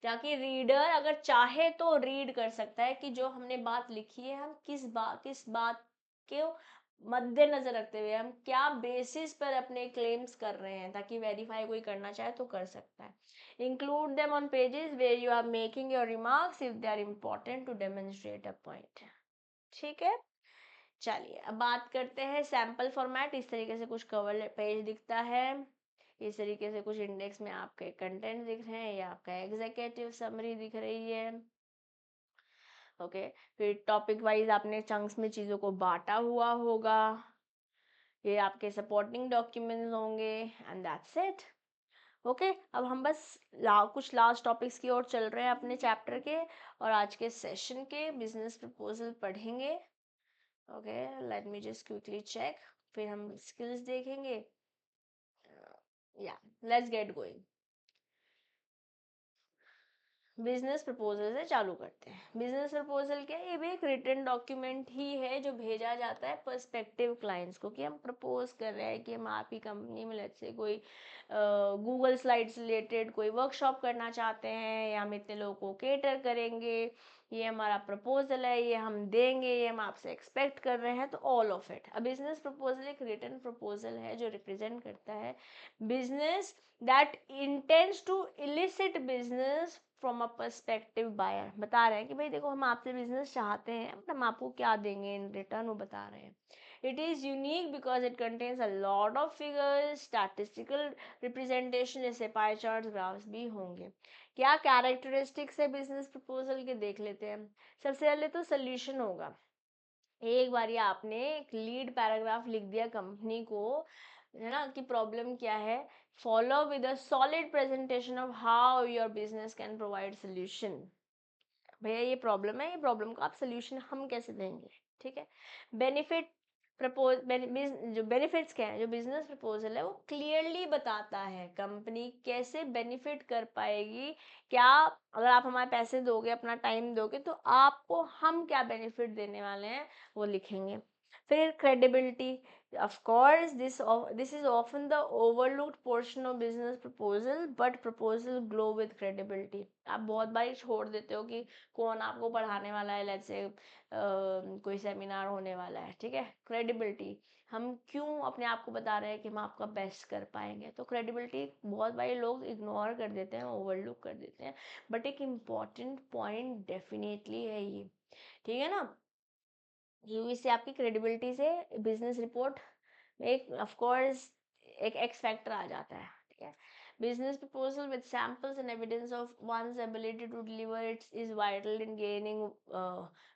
ताकि रीडर अगर चाहे तो रीड कर सकता है कि जो हमने बात लिखी है हम किस बात के मद्देनजर रखते हुए हम क्या बेसिस पर अपने क्लेम्स कर रहे हैं, ताकि वेरीफाई कोई करना चाहे तो कर सकता है। Include them on pages where you are making your remarks if they are important to demonstrate a point. ठीक है, चलिए अब बात करते हैं सैम्पल फॉर्मेट। इस तरीके से कुछ कवर पेज दिखता है, इस तरीके से कुछ इंडेक्स में आपके कंटेंट दिख रहे हैं या आपका एग्जीक्यूटिव समरी दिख रही है। ओके, फिर टॉपिक वाइज आपने चंक्स में चीज़ों को बांटा हुआ होगा, ये आपके सपोर्टिंग डॉक्यूमेंट्स होंगे, एंड दैट्स इट। ओके, अब हम बस कुछ लास्ट टॉपिक्स की ओर चल रहे हैं अपने चैप्टर के, और आज के सेशन के बिजनेस प्रपोजल पढ़ेंगे। Okay, let me just quickly check, फिर हम स्किल्स देखेंगे। Yeah let's get going. Business proposal से चालू करते हैं। बिजनेस प्रपोजल क्या है, ये भी एक रिटन डॉक्यूमेंट ही है जो भेजा जाता है पर्सपेक्टिव क्लाइंट्स को, कि हम प्रपोज कर रहे हैं कि हम आपकी कंपनी में लेट्स से कोई गूगल स्लाइड्स रिलेटेड कोई वर्कशॉप करना चाहते हैं, या हम इतने लोगों को केटर करेंगे, ये हमारा प्रपोजल है, ये हम देंगे, ये हम आपसे एक्सपेक्ट कर रहे हैं, तो all of it. A business proposal एक रिटन प्रपोजल है जो रिप्रेजेंट करता है business that intends to elicit business from a perspective buyer. बता रहे हैं कि भाई देखो हम आपसे बिजनेस चाहते हैं, बट हम आपको क्या देंगे इन रिटर्न, वो बता रहे हैं। It is unique because it contains a lot of figures, statistical representation, जैसे पाई चार्ट ग्राफ्स भी होंगे। क्या कैरेक्टरिस्टिक्स है बिजनेस प्रपोजल के, देख लेते हैं। सबसे पहले तो सोल्यूशन होगा। एक बार ये आपने एक लीड पैराग्राफ लिख दिया कंपनी को, है ना, कि प्रॉब्लम क्या है, follow with a solid presentation of how your business can provide solution. भैया ये प्रॉब्लम है, ये प्रॉब्लम को आप सोल्यूशन हम कैसे देंगे, ठीक है। बेनिफिट प्रपोज जो बेनिफिट्स क्या है, जो बिजनेस प्रपोजल है वो क्लियरली बताता है कंपनी कैसे बेनिफिट कर पाएगी, क्या अगर आप हमारे पैसे दोगे, अपना टाइम दोगे, तो आपको हम क्या बेनिफिट देने वाले हैं वो लिखेंगे। फिर credibility, Of course, this is often the overlooked portion of business proposal, but proposal glow with credibility. आप बहुत बार छोड़ देते हो कि कौन आपको पढ़ाने वाला है, लेट्स से कोई सेमिनार होने वाला है, ठीक है, क्रेडिबिलिटी, हम क्यों अपने आप को बता रहे हैं कि हम आपका बेस्ट कर पाएंगे, तो क्रेडिबिलिटी बहुत बार लोग इग्नोर कर देते हैं, ओवरलुक कर देते हैं, बट एक इम्पॉर्टेंट पॉइंट डेफिनेटली है ये, ठीक है ना। क्योंकि इससे आपकी क्रेडिबिलिटी से बिजनेस रिपोर्ट में एक ऑफ कोर्स एक एक्स फैक्टर आ जाता है, ठीक है। Business proposal with samples and evidence of one's ability to deliver its is vital in gaining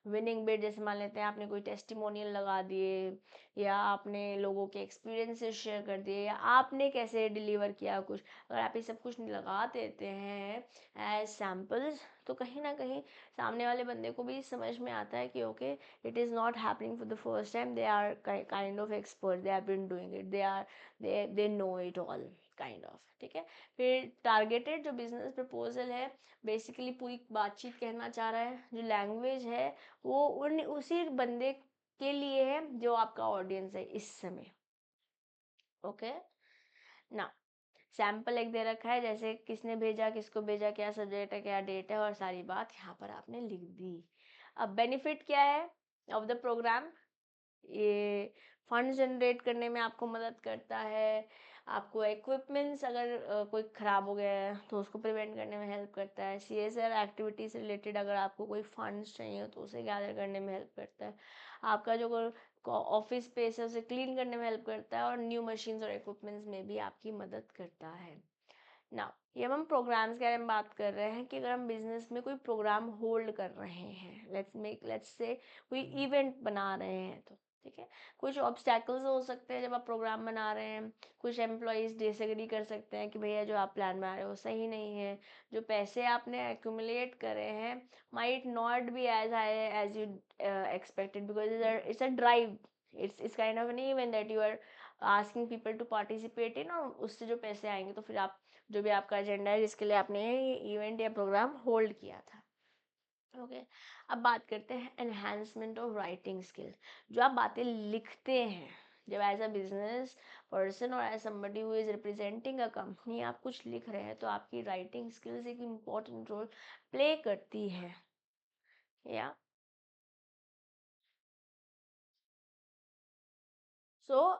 winning bid. जैसे मान लेते हैं आपने कोई टेस्टिमोनियल लगा दिए, या आपने लोगों के एक्सपीरियंसेस शेयर कर दिए, या आपने कैसे डिलीवर किया कुछ, अगर आप ये सब कुछ लगा देते हैं एज सैम्पल्स, तो कहीं ना कहीं सामने वाले बंदे को भी समझ में आता है कि okay, it is not happening for the first time, they are kind of expert, they have been doing it, they know it all kind of, ठीक है। फिर टारगेटेड जो बिजनेस प्रपोजल है, बेसिकली पूरी बातचीत कहना चाह रहा है, जो लैंग्वेज है वो उसी बंदे के लिए है जो आपका ऑडियंस है इस समय, ओके ना। सैम्पल एक दे रखा है, जैसे किसने भेजा, किसको भेजा, क्या सब्जेक्ट है, क्या डेट है, और सारी बात यहाँ पर आपने लिख दी। अब बेनिफिट क्या है ऑफ द प्रोग्राम, ये फंड जनरेट करने में आपको मदद करता है, आपको इक्विपमेंट्स अगर कोई ख़राब हो गया है तो उसको प्रिवेंट करने में हेल्प करता है, CSR एक्टिविटी से रिलेटेड अगर आपको कोई फंड्स चाहिए तो उसे गैदर करने में हेल्प करता है, आपका जो ऑफिस स्पेस है उसे क्लीन करने में हेल्प करता है, और न्यू मशीन्स और इक्विपमेंट्स में भी आपकी मदद करता है ना। ये हम प्रोग्राम्स के बारे में बात कर रहे हैं कि अगर हम बिजनेस में कोई प्रोग्राम होल्ड कर रहे हैं, लेट्स से कोई इवेंट बना रहे हैं, तो ठीक है, कुछ ऑब्स्टैकल्स हो सकते हैं जब आप प्रोग्राम बना रहे हैं, कुछ एम्प्लॉयज़ डिसएग्री कर सकते हैं कि भैया जो आप प्लान बना रहे हो सही नहीं है, जो पैसे आपने एक्यूमुलेट करे हैं might not be as high as you expected, because it's a drive, it's kind of an event that you are asking people to participate in, और उससे जो पैसे आएंगे तो फिर आप जो भी आपका एजेंडा है जिसके लिए आपने ये इवेंट या प्रोग्राम होल्ड किया था, ओके। अब बात करते हैं एनहांसमेंट ऑफ राइटिंग स्किल। जो आप बातें लिखते हैं, जब एज अ बिजनेस पर्सन और as somebody who is representing a company आप कुछ लिख रहे हैं, तो आपकी राइटिंग स्किल्स एक इम्पॉर्टेंट रोल प्ले करती है, या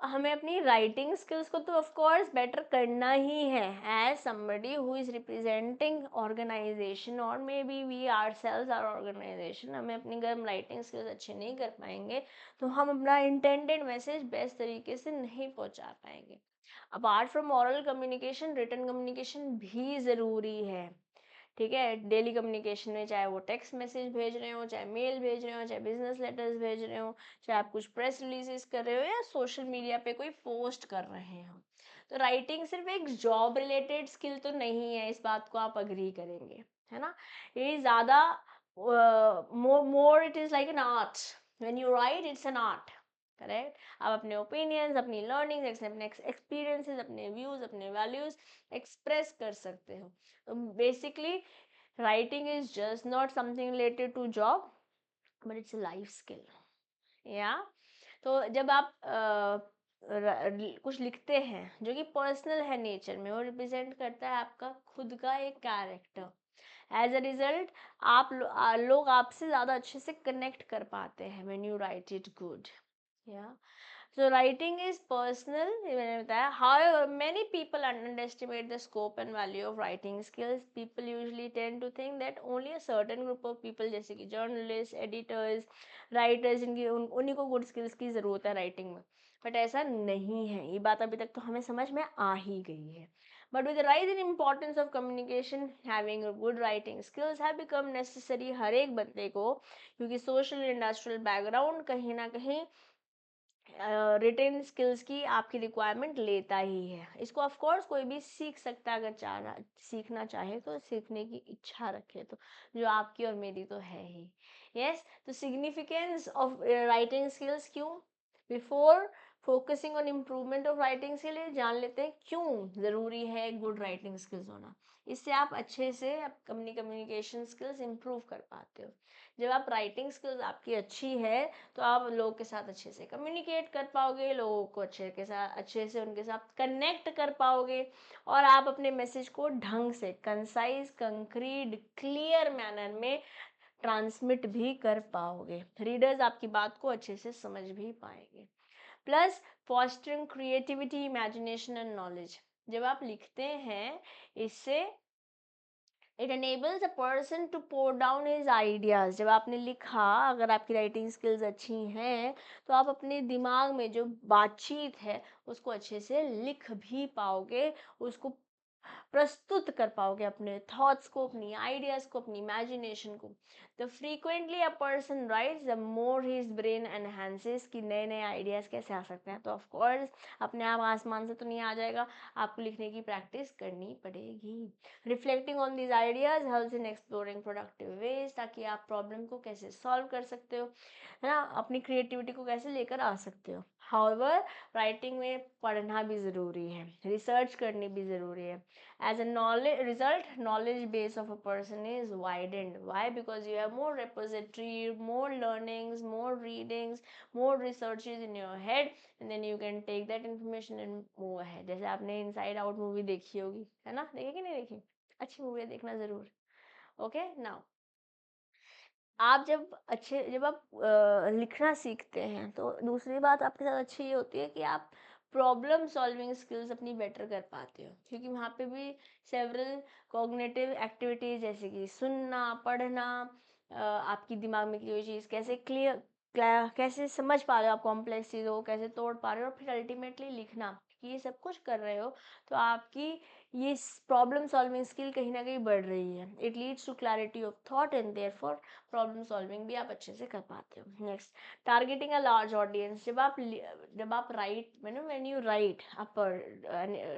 हमें अपनी राइटिंग स्किल्स को तो ऑफ कोर्स बेटर करना ही है as somebody who is representing organization, और maybe we are sales our organization. हमें अपनी अगर हम राइटिंग स्किल्स अच्छे नहीं कर पाएंगे तो हम अपना इंटेंडेड मैसेज बेस्ट तरीके से नहीं पहुंचा पाएंगे। Apart from oral communication, written communication भी ज़रूरी है, ठीक है। डेली कम्युनिकेशन में चाहे वो टेक्स्ट मैसेज भेज रहे हो, चाहे मेल भेज रहे हो, चाहे बिजनेस लेटर्स भेज रहे हो, चाहे आप कुछ प्रेस रिलीजेस कर रहे हो, या सोशल मीडिया पे कोई पोस्ट कर रहे हो, तो राइटिंग सिर्फ एक जॉब रिलेटेड स्किल तो नहीं है, इस बात को आप अग्री करेंगे, है ना। ये ज़्यादा more it is like an art, when you right it's an art, correct. आप अपने ओपिनियंस, अपनी लर्निंग्स, अपने एक्सपीरियंसेस, अपने व्यूज, अपने वैल्यूज एक्सप्रेस कर सकते हो। Basically writing is just not something related to job, but it's a life skill, या तो जब आप कुछ लिखते हैं जो कि पर्सनल है नेचर में, वो रिप्रेजेंट करता है आपका खुद का एक कैरेक्टर, एज अ रिजल्ट लोग आपसे ज़्यादा अच्छे से कनेक्ट कर पाते हैं when you right it good, या so writing is personal, मैंने बताया। However, many people underestimate the scope and value of writing skills. People usually tend to think that only a certain group of people, जैसे कि journalists, editors, writers, इनकी उन्हीं को good skills की ज़रूरत है writing में, बट ऐसा नहीं है। ये बात अभी तक तो हमें समझ में आ ही गई है। But with the rise in importance of communication, having a good writing skills have become necessary हर एक बंदे को, क्योंकि social industrial background कहीं ना कहीं रिटेन स्किल्स की आपकी रिक्वायरमेंट लेता ही है। इसको ऑफ कोर्स कोई भी सीख सकता है, अगर चाह सीखना चाहे तो, सीखने की इच्छा रखे तो, जो आपकी और मेरी तो है ही। यस, तो सिग्निफिकेंस ऑफ राइटिंग स्किल्स क्यों, before focusing on improvement of writing skill जान लेते हैं क्यों ज़रूरी है गुड राइटिंग स्किल्स होना। इससे आप अच्छे से अपनी कम्युनिकेशन कम्युनिकेशन स्किल्स इंप्रूव कर पाते हो। जब आप राइटिंग स्किल्स आपकी अच्छी है तो आप लोगों के साथ अच्छे से कम्युनिकेट कर पाओगे, लोगों को अच्छे से उनके साथ कनेक्ट कर पाओगे, और आप अपने मैसेज को ढंग से कंसाइज, कंक्रीट, क्लियर मैनर में ट्रांसमिट भी कर पाओगे। रीडर्स आपकी बात को अच्छे से समझ भी पाएंगे। Plus fostering creativity, imagination and knowledge. जब आप लिखते हैं, इससे it enables a person to pour down his ideas। जब आपने लिखा, अगर आपकी राइटिंग स्किल्स अच्छी हैं तो आप अपने दिमाग में जो बातचीत है उसको अच्छे से लिख भी पाओगे, उसको प्रस्तुत कर पाओगे, अपने थॉट्स को, अपनी आइडियाज को, अपनी इमेजिनेशन को। The frequently a person rights the more his brain enhances, कि नए नए आइडियाज कैसे आ सकते हैं। तो ऑफ कोर्स अपने आप आसमान से तो नहीं आ जाएगा, आपको लिखने की प्रैक्टिस करनी पड़ेगी। Reflecting on these ideas helps in exploring productive ways, ताकि आप प्रॉब्लम को कैसे सॉल्व कर सकते हो, है ना, अपनी क्रिएटिविटी को कैसे लेकर आ सकते हो। हाउएवर राइटिंग में पढ़ना भी ज़रूरी है, रिसर्च करनी भी ज़रूरी है। As a knowledge base of a person is widened. Why? Because you have more repository, more learnings, more readings, more researches in your head, and then you can take that information and move ahead. जैसे आपने inside out movie देखी होगी, है ना, देखी कि नहीं देखी? अच्छी मूवी है, देखना ज़रूर। ओके, नाउ जब आप लिखना सीखते हैं तो दूसरी बात आपके साथ अच्छी ये होती है कि आप प्रॉब्लम सॉल्विंग स्किल्स अपनी बेटर कर पाते हो, क्योंकि वहाँ पे भी सेवरल कॉग्निटिव एक्टिविटीज जैसे कि सुनना, पढ़ना, आपकी दिमाग में की हुई चीज़ कैसे कैसे समझ पा रहे हो आप, कॉम्प्लेक्स चीज़ों को कैसे तोड़ पा रहे हो, और फिर अल्टीमेटली लिखना, कि ये सब कुछ कर रहे हो तो आपकी ये प्रॉब्लम सॉल्विंग स्किल कहीं ना कहीं बढ़ रही है। It leads to clarity of thought and therefore problem solving भी आप अच्छे से कर पाते हो। Next, targeting a large audience. जब आप write when you write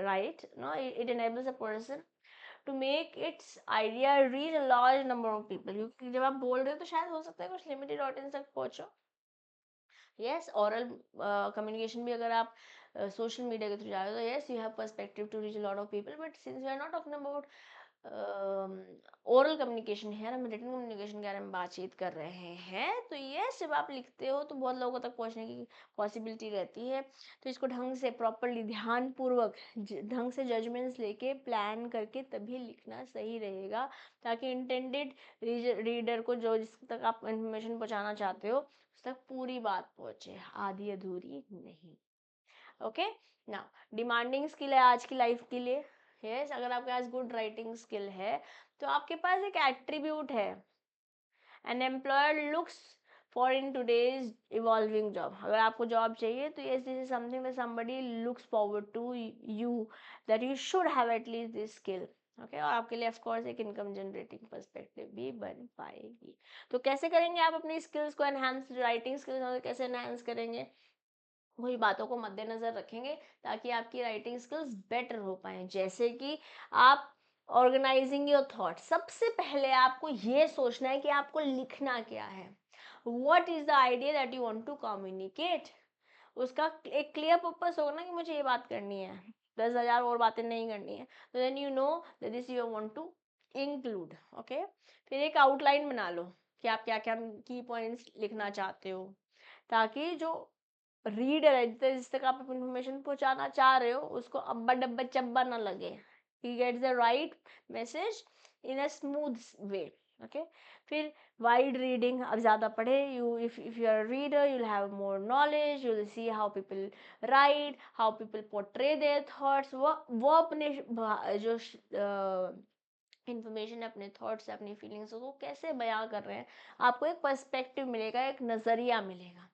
write no, it enables a person to make its idea reach a large number of people। क्योंकि जब आप बोल रहे हो तो शायद हो सकता है कुछ लिमिटेड ऑडियंस तक पहुंचो। यस, ओरल कम्युनिकेशन भी अगर आप सोशल मीडिया के थ्रू जा रहे हो तो yes, you have perspective to reach a lot of people, but since we are not talking about oral communication है, हम रिटन कम्युनिकेशन के बारे में बातचीत कर रहे हैं, तो ये जब आप लिखते हो तो बहुत लोगों तक पहुंचने की पॉसिबिलिटी रहती है। तो इसको ढंग से, प्रॉपरली, ध्यानपूर्वक, ढंग से जजमेंट्स लेके प्लान करके तभी लिखना सही रहेगा, ताकि इंटेंडेड रीडर को, जो जिस तक आप इंफॉर्मेशन पहुंचाना चाहते हो, उस तक पूरी बात पहुंचे, आधी अधूरी नहीं। ओके, नाउ डिमांडिंग स्किल है आज की लाइफ के लिए। यस, अगर आपके पास गुड राइटिंग स्किल है तो आपके पास एक एट्रीब्यूट है, an employer looks for in today's evolving job. अगर आपको जॉब चाहिए तो yes, this is something that somebody looks forward to you, that you should have at least this skill. Okay, और आपके लिए ऑफ कोर्स एक इनकम जनरेटिंग पर्सपेक्टिव भी बन पाएगी। तो कैसे करेंगे आप अपनी स्किल्स को एनहांस, राइटिंग स्किल्स कैसे एनहांस करेंगे, वही बातों को मद्देनजर रखेंगे ताकि आपकी राइटिंग स्किल्स बेटर हो पाए। जैसे कि आप ऑर्गेनाइजिंग योर थॉट, सबसे पहले आपको ये सोचना है कि आपको लिखना क्या है, what is the idea that you want to communicate. उसका एक क्लियर पर्पस होगा ना कि मुझे ये बात करनी है, 10,000 और बातें नहीं करनी है। तो then you know that this you want to include. Okay, फिर एक आउटलाइन बना लो कि आप क्या क्या की पॉइंट्स लिखना चाहते हो, ताकि जो रीडर है, जिस तक आप इंफॉर्मेशन पहुंचाना चाह रहे हो, उसको अब्बा डब्बा चब्बा ना लगे, he gets the right message in a smooth way. Okay, फिर वाइड रीडिंग, अब ज़्यादा पढ़े, you if you are reader you will have more knowledge, you will see how people write, how people portray their thoughts. वो अपने जो information है, अपने thoughts, अपनी फीलिंग्स को कैसे बयां कर रहे हैं, आपको एक पर्सपेक्टिव मिलेगा, एक नज़रिया मिलेगा।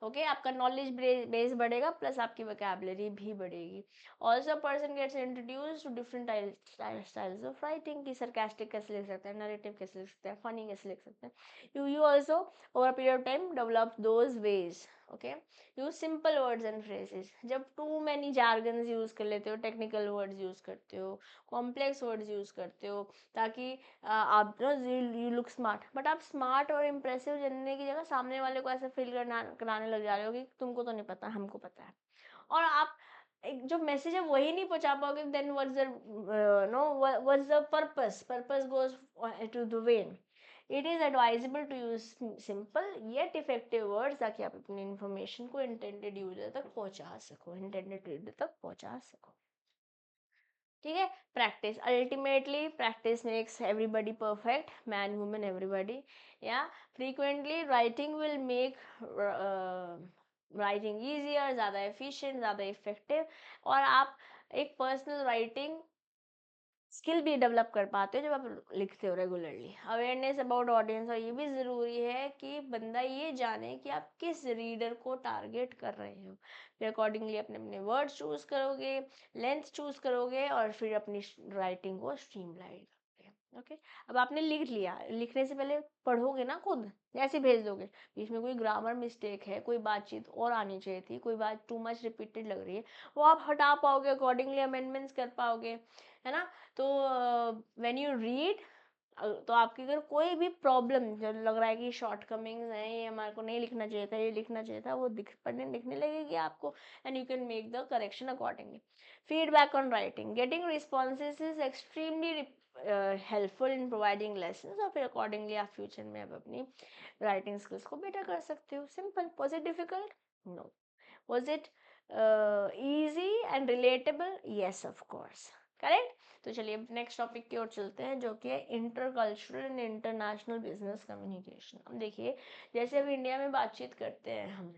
ओके, आपका नॉलेज बेस बढ़ेगा, प्लस आपकी वोकैबुलरी भी बढ़ेगी। Also person gets introduce to different styles of writing, की सरकास्टिक कैसे लिख सकते हैं, नरेटिव कैसे लिख सकते हैं, फनी कैसे लिख सकते हैं। You also over a period of time develop those veg. Okay, use simple words and phrases. जब टू मैनी जार्गन्स यूज कर लेते हो, टेक्निकल वर्ड्स यूज करते हो, कॉम्प्लेक्स वर्ड्स यूज करते हो, ताकि आप यू लुक स्मार्ट, बट आप स्मार्ट और इम्प्रेसिव जनने की जगह सामने वाले को ऐसे फील कराने लग जा रहे हो कि तुमको तो नहीं पता, हमको पता है। और आप एक जो मैसेज है वही नहीं पहुंचा पाओगे, then what's the no what's the purpose goes to the vain. It is advisable to use simple yet effective words, ताकि आप अपनी इन्फॉर्मेशन को इंटेंडेड यूजर तक पहुंचा सको, इंटेंडेड रीडर तक पहुंचा सको. ठीक है. Practice, ultimately practice makes everybody perfect, man women everybody. या frequently writing will make writing easier, ज़्यादा एफिशिएंट, ज़्यादा इफेक्टिव. और आप एक पर्सनल राइटिंग स्किल भी डेवलप कर पाते हो जब आप लिखते हो रेगुलरली. अवेयरनेस अबाउट ऑडियंस, और ये भी ज़रूरी है कि बंदा ये जाने कि आप किस रीडर को टारगेट कर रहे हो. फिर अकॉर्डिंगली अपने अपने वर्ड्स चूज करोगे, लेंथ चूज करोगे, और फिर अपनी राइटिंग को स्ट्रीमलाइन करोगे. ओके. अब आपने लिख लिया, लिखने से पहले पढ़ोगे ना खुद, ऐसे भेज दोगे. इसमें कोई ग्रामर मिस्टेक है, कोई बातचीत और आनी चाहिए थी, कोई बात टू मच रिपीटेड लग रही है, वो आप हटा पाओगे, अकॉर्डिंगली अमेंडमेंट्स कर पाओगे, है ना. तो व्हेन यू रीड, तो आपकी अगर कोई भी प्रॉब्लम जो लग रहा है कि शॉर्ट कमिंग्स हैं, ये हमारे को नहीं लिखना चाहिए था, ये लिखना चाहिए था, वो पढ़ने लिखने लगेगी आपको, and you can make the correction accordingly. Feedback on writing, getting responses is extremely helpful in providing lessons. और फिर अकॉर्डिंगली आप फ्यूचर में अब अपनी राइटिंग स्किल्स को बेटर कर सकते हो. Simple. Was it difficult? No. वॉज इट easy and relatable? Yes, of course. Correct. तो चलिए अब नेक्स्ट टॉपिक की ओर चलते हैं, जो कि है intercultural and international business communication. अब देखिए, जैसे अब इंडिया में बातचीत करते हैं हम,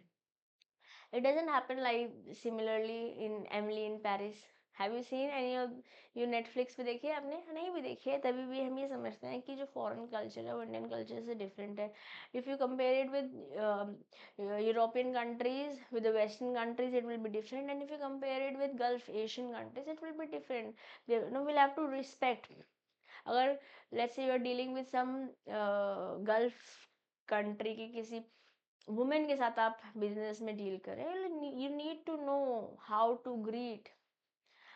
it doesn't happen like similarly in Emily in Paris. Have you seen any of you Netflix पे देखी है आपने? नहीं भी देखी है, तभी भी हम ये समझते हैं कि जो फॉरेन कल्चर है वो इंडियन कल्चर से डिफरेंट है. If you compare it with European countries, with the western countries, it will be different. And if you compare it with Gulf Asian countries, it will be different. They, no, we'll have to respect. अगर let's say you are dealing with some Gulf country की किसी women के साथ आप business में deal करें, you need to know how to greet.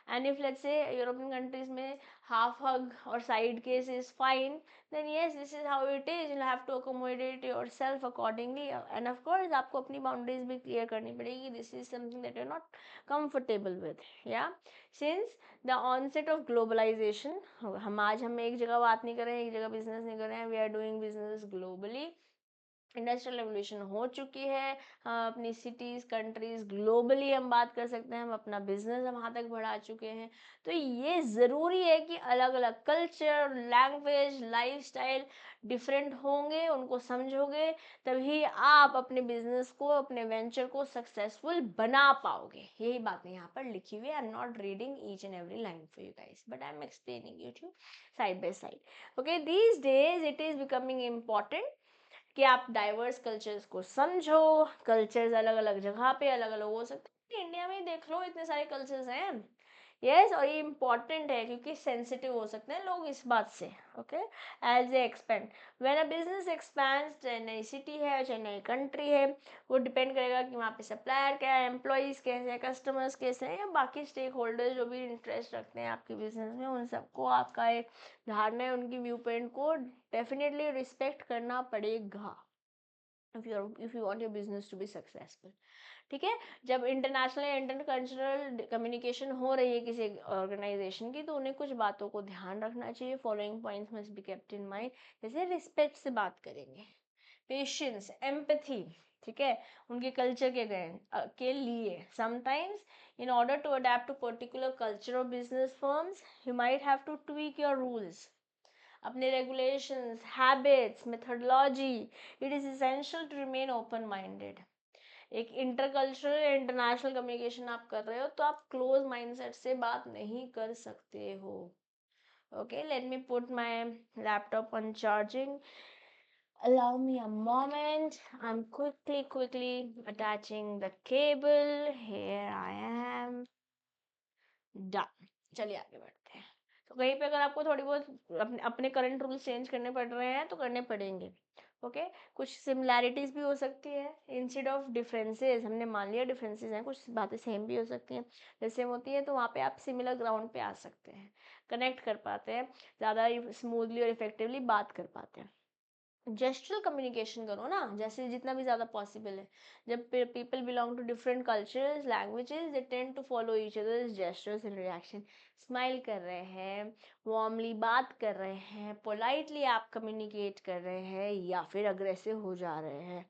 And if let's say European countries में half hug और side kiss is fine, then yes, this is how it is, you have to accommodate yourself accordingly. And of course आपको अपनी boundaries भी clear करनी पड़ेगी. This is something that you are not comfortable with. या since the onset of globalization, हम एक जगह बात नहीं कर रहे हैं, एक जगह बिजनेस नहीं कर रहे हैं, we are doing business globally. Industrial revolution हो चुकी है. अपनी सिटीज़ कंट्रीज़ ग्लोबली हम बात कर सकते हैं, हम अपना बिजनेस हम वहाँ तक बढ़ा चुके हैं. तो ये ज़रूरी है कि अलग अलग कल्चर, लैंग्वेज, लाइफस्टाइल डिफरेंट होंगे, उनको समझोगे, तभी आप अपने बिजनेस को, अपने वेंचर को सक्सेसफुल बना पाओगे. यही बातें यहाँ पर लिखी हुई है. I am not reading each and every line for you guys, but I am explaining you to side by side. Okay. These days it is becoming important कि आप डाइवर्स कल्चर्स को समझो. कल्चर्स अलग अलग जगह पे अलग अलग हो सकते हैं. इंडिया में ही देख लो, इतने सारे कल्चर्स हैं. यस, और ये इम्पॉर्टेंट है क्योंकि सेंसिटिव हो सकते हैं लोग इस बात से. Okay. As a expand, when a business expands, चाहे नई सिटी है चाहे नई कंट्री है, वो डिपेंड करेगा कि वहाँ पे सप्लायर क्या है, एम्प्लॉयज़ कैसे हैं, कस्टमर्स कैसे हैं, या बाकी स्टेक होल्डर्स जो भी इंटरेस्ट रखते हैं आपके बिजनेस में, उन सबको आपका एक धारणा है, उनकी व्यू पॉइंट को डेफिनेटली रिस्पेक्ट करना पड़ेगा if you want your business to be successful. ठीक है. जब इंटरनेशनल या इंटरकल्चरल कम्युनिकेशन हो रही है किसी ऑर्गेनाइजेशन की, तो उन्हें कुछ बातों को ध्यान रखना चाहिए. Following points must be kept in mind. जैसे रिस्पेक्ट से बात करेंगे, पेशेंस, एम्पैथी. ठीक है. उनके कल्चर के लिए sometimes in order to adapt to particular culture of business firms, you might have to tweak your rules, अपने regulations, habits, methodology. It is essential to remain open minded. एक intercultural या international communication आप कर रहे हो, तो आप close mindset से बात नहीं कर सकते हो. Okay. Let me put my laptop on charging. Allow me a moment. I'm quickly attaching the cable. Here I am. Done. चलिए आगे बढ़ते हैं. तो कहीं पे अगर आपको थोड़ी बहुत अपने करंट रूल्स चेंज करने पड़ रहे हैं तो करने पड़ेंगे. ओके. कुछ सिमिलैरिटीज भी हो सकती है इंस्टेड ऑफ डिफरेंसेस. हमने मान लिया डिफरेंसेस हैं, कुछ बातें सेम भी हो सकती हैं. जैसे सेम होती है तो वहाँ पे आप सिमिलर ग्राउंड पे आ सकते हैं, कनेक्ट कर पाते हैं, ज़्यादा स्मूथली और इफेक्टिवली बात कर पाते हैं. जेस्चरल कम्युनिकेशन करो ना, जैसे जितना भी ज़्यादा पॉसिबल है। जब people belong to different cultures languages, they tend to follow each other's gestures in reaction. Smile कर रहे हैं, वार्मली बात कर रहे हैं, पोलाइटली आप कम्युनिकेट कर रहे हैं, या फिर अग्रेसिव हो जा रहे हैं,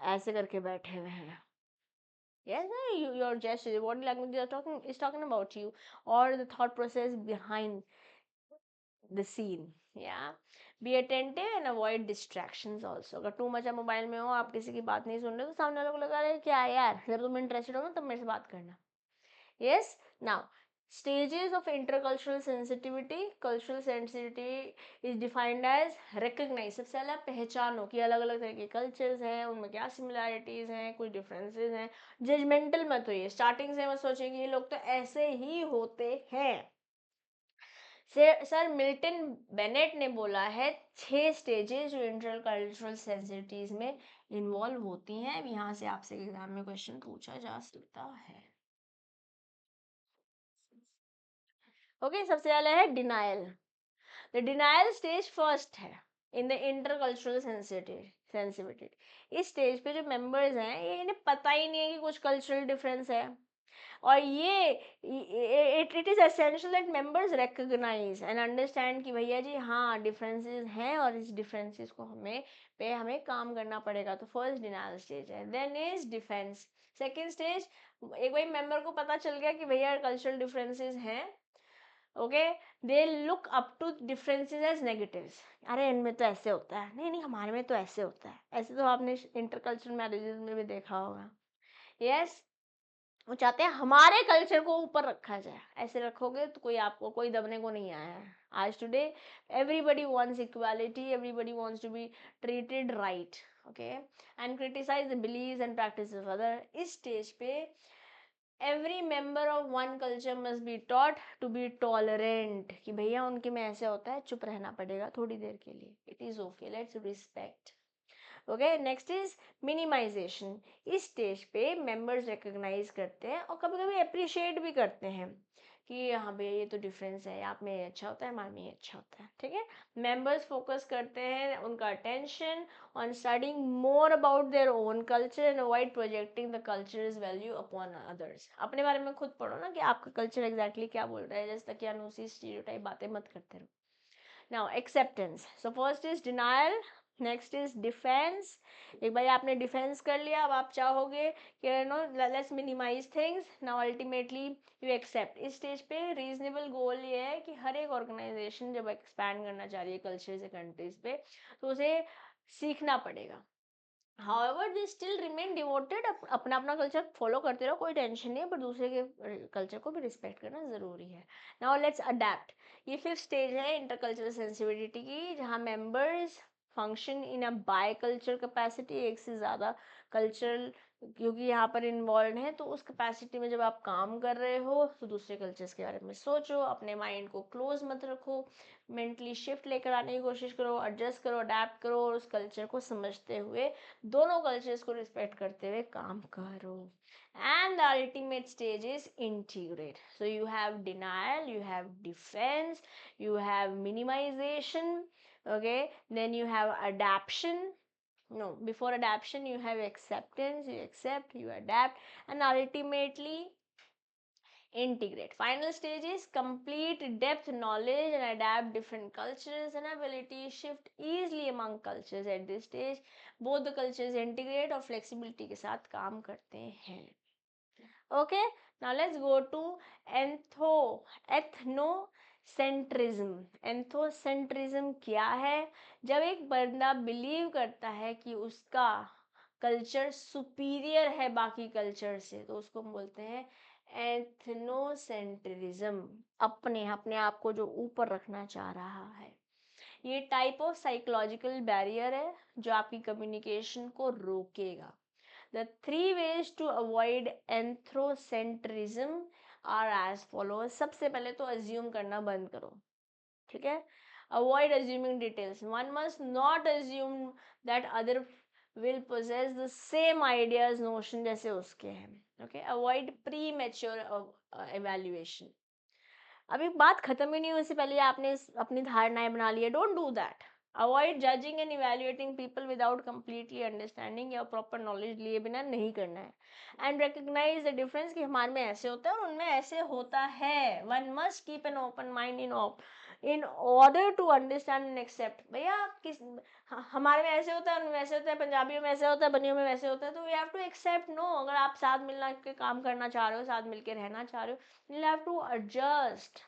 ऐसे करके बैठे हुए हैं। Yes, your gesture, your body language is talking about you, or the thought process behind the scene. Yeah, be attentive and avoid distractions also. अगर too much आप मोबाइल में हो, आप किसी की बात नहीं सुन रहे हो, तो सामने वाले को लगा रहे क्या है यार, जब तुम इंटरेस्टेड हो ना तब मेरे से बात करना। Yes, now stages of intercultural sensitivity. Cultural sensitivity is defined as recognize, सबसे पहले आप पहचानो कि अलग अलग तरह के कल्चर्स हैं, उनमें क्या सिमिलैरिटीज हैं, कुछ डिफरेंसेस हैं। जजमेंटल मत होइए, स्टार्टिंग से मत सोचिए कि ये लोग तो ऐसे ही होते हैं। सर मिल्टन बेनेट ने बोला है 6 स्टेजेस जो इंटरकल्चरल सेंसिटिविटीज में इन्वॉल्व होती हैं। यहाँ से आपसे एग्जाम में क्वेश्चन पूछा जा सकता है। ओके, सबसे पहले है denial. The denial stage first है इन द इंटरकल्चरल सेंसिटिविटी। इस स्टेज पे जो मेंबर्स हैं, ये इन्हें पता ही नहीं है कि कुछ कल्चरल डिफरेंस है, और ये it is essential that members recognise and understand कि भैया जी हाँ डिफरेंसेस हैं, और इस डिफरेंसेस को हमें काम करना पड़ेगा। तो फर्स्ट डिनायल स्टेज है। Then is defence, second stage. एक भाई मेंबर को पता चल गया कि भैया कल्चरल डिफरेंसेस हैं, okay, they look up to differences as negatives. अरे इनमें तो ऐसे होता है, नहीं नहीं हमारे में तो ऐसे होता है। ऐसे तो आपने इंटरकल्चरल मैरिजेस में भी देखा होगा। यस, वो चाहते हैं हमारे कल्चर को ऊपर रखा जाए। ऐसे रखोगे तो कोई आपको कोई दबने को नहीं आया है। आज today everybody wants equality, everybody wants to be treated right, okay, and criticise the believes and practices of other. इस स्टेज पे every member of one culture must be taught to be tolerant, कि भैया उनके में ऐसे होता है, चुप रहना पड़ेगा थोड़ी देर के लिए। It is okay, let's respect. Okay, next is minimisation. इस स्टेज पे मेंबर्स रिकॉग्नाइज करते हैं और कभी कभी अप्रिशिएट भी करते हैं कि हाँ भैया ये तो डिफरेंस है, आप में ये अच्छा होता है, हमारे में ये अच्छा होता है, ठीक है। मेंबर्स फोकस करते हैं उनका attention on studying more about their own culture and avoid projecting the cultures value upon others. अपने बारे में खुद पढ़ो ना कि आपका कल्चर एग्जैक्टली क्या बोल रहा है, जैसे कि अनुसी स्टीरियोटाइप बातें मत करते रहो। Now acceptance. So first is denial, next is defense. एक बार आपने डिफेंस कर लिया, अब आप चाहोगे कि no let's minimise things. Now ultimately you accept. इस स्टेज पे रीजनेबल गोल ये है कि हर एक ऑर्गेनाइजेशन जब एक्सपैंड करना चाह रही है कल्चर से कंट्रीज पे, तो उसे सीखना पड़ेगा। However, they still remain devoted, अपना अपना कल्चर फॉलो करते रहो, कोई टेंशन नहीं है, पर दूसरे के कल्चर को भी रिस्पेक्ट करना जरूरी है। Now let's adapt. ये फिफ्थ स्टेज है इंटरकल्चरल सेंसिटिविटी की, जहाँ members function in a by culture capacity, एक से ज़्यादा कल्चरल क्योंकि यहाँ पर इन्वॉल्व है, तो उस कैपेसिटी में जब आप काम कर रहे हो तो दूसरे कल्चर्स के बारे में सोचो, अपने माइंड को क्लोज मत रखो, मेंटली शिफ्ट लेकर आने की कोशिश करो, एडजस्ट करो, अडेप्ट करो, और उस कल्चर को समझते हुए दोनों कल्चर्स को रिस्पेक्ट करते हुए काम करो। And the ultimate stage is integrate. So you have denial, you have defense, you have minimization, okay, then you have adaptation. No, before adaptation you have acceptance, you accept, you adapt, and ultimately integrate. Final stage is complete depth knowledge and adapt different cultures and ability shift easily among cultures. At this stage both the cultures integrate और flexibility के साथ काम करते हैं। Okay, now let's go to ethnocentrism. Ethnocentrism क्या है? जब एक बंदा बिलीव करता है कि उसका कल्चर सुपीरियर है बाकी कल्चर से, तो उसको हम बोलते हैं एथनोसेंट्रिज्म। अपने अपने आप को जो ऊपर रखना चाह रहा है, ये टाइप ऑफ साइकोलॉजिकल बैरियर है जो आपकी कम्युनिकेशन को रोकेगा। The three ways to avoid ethnocentrism are as followers. सबसे पहले तो अज्यूम करना बंद करो, ठीक है। Avoid assuming details. One must not assume that other will possess the same ideas notion जैसे उसके हैं, okay. Avoid premature evaluation. अभी बात खत्म ही नहीं हुई, उससे पहले आपने अपनी धारणाएं बना ली है, don't do that. Avoid judging and evaluating people without completely understanding या प्रॉपर नॉलेज लिए बिना नहीं करना है। एंड रिकग्नाइज द डिफरेंस कि हमारे में ऐसे होता है और उनमें ऐसे होता है। One must keep an open mind in order to understand and accept. भैया हमारे में ऐसे होता है, उनमें वैसे होता है, पंजाबियों में ऐसे होता है, बनियों में वैसे होता है, तो we have to accept. No, अगर आप साथ मिलना के काम करना चाह रहे हो, साथ मिलके रहना चाह रहे हो, यू हैव टू एडजस्ट।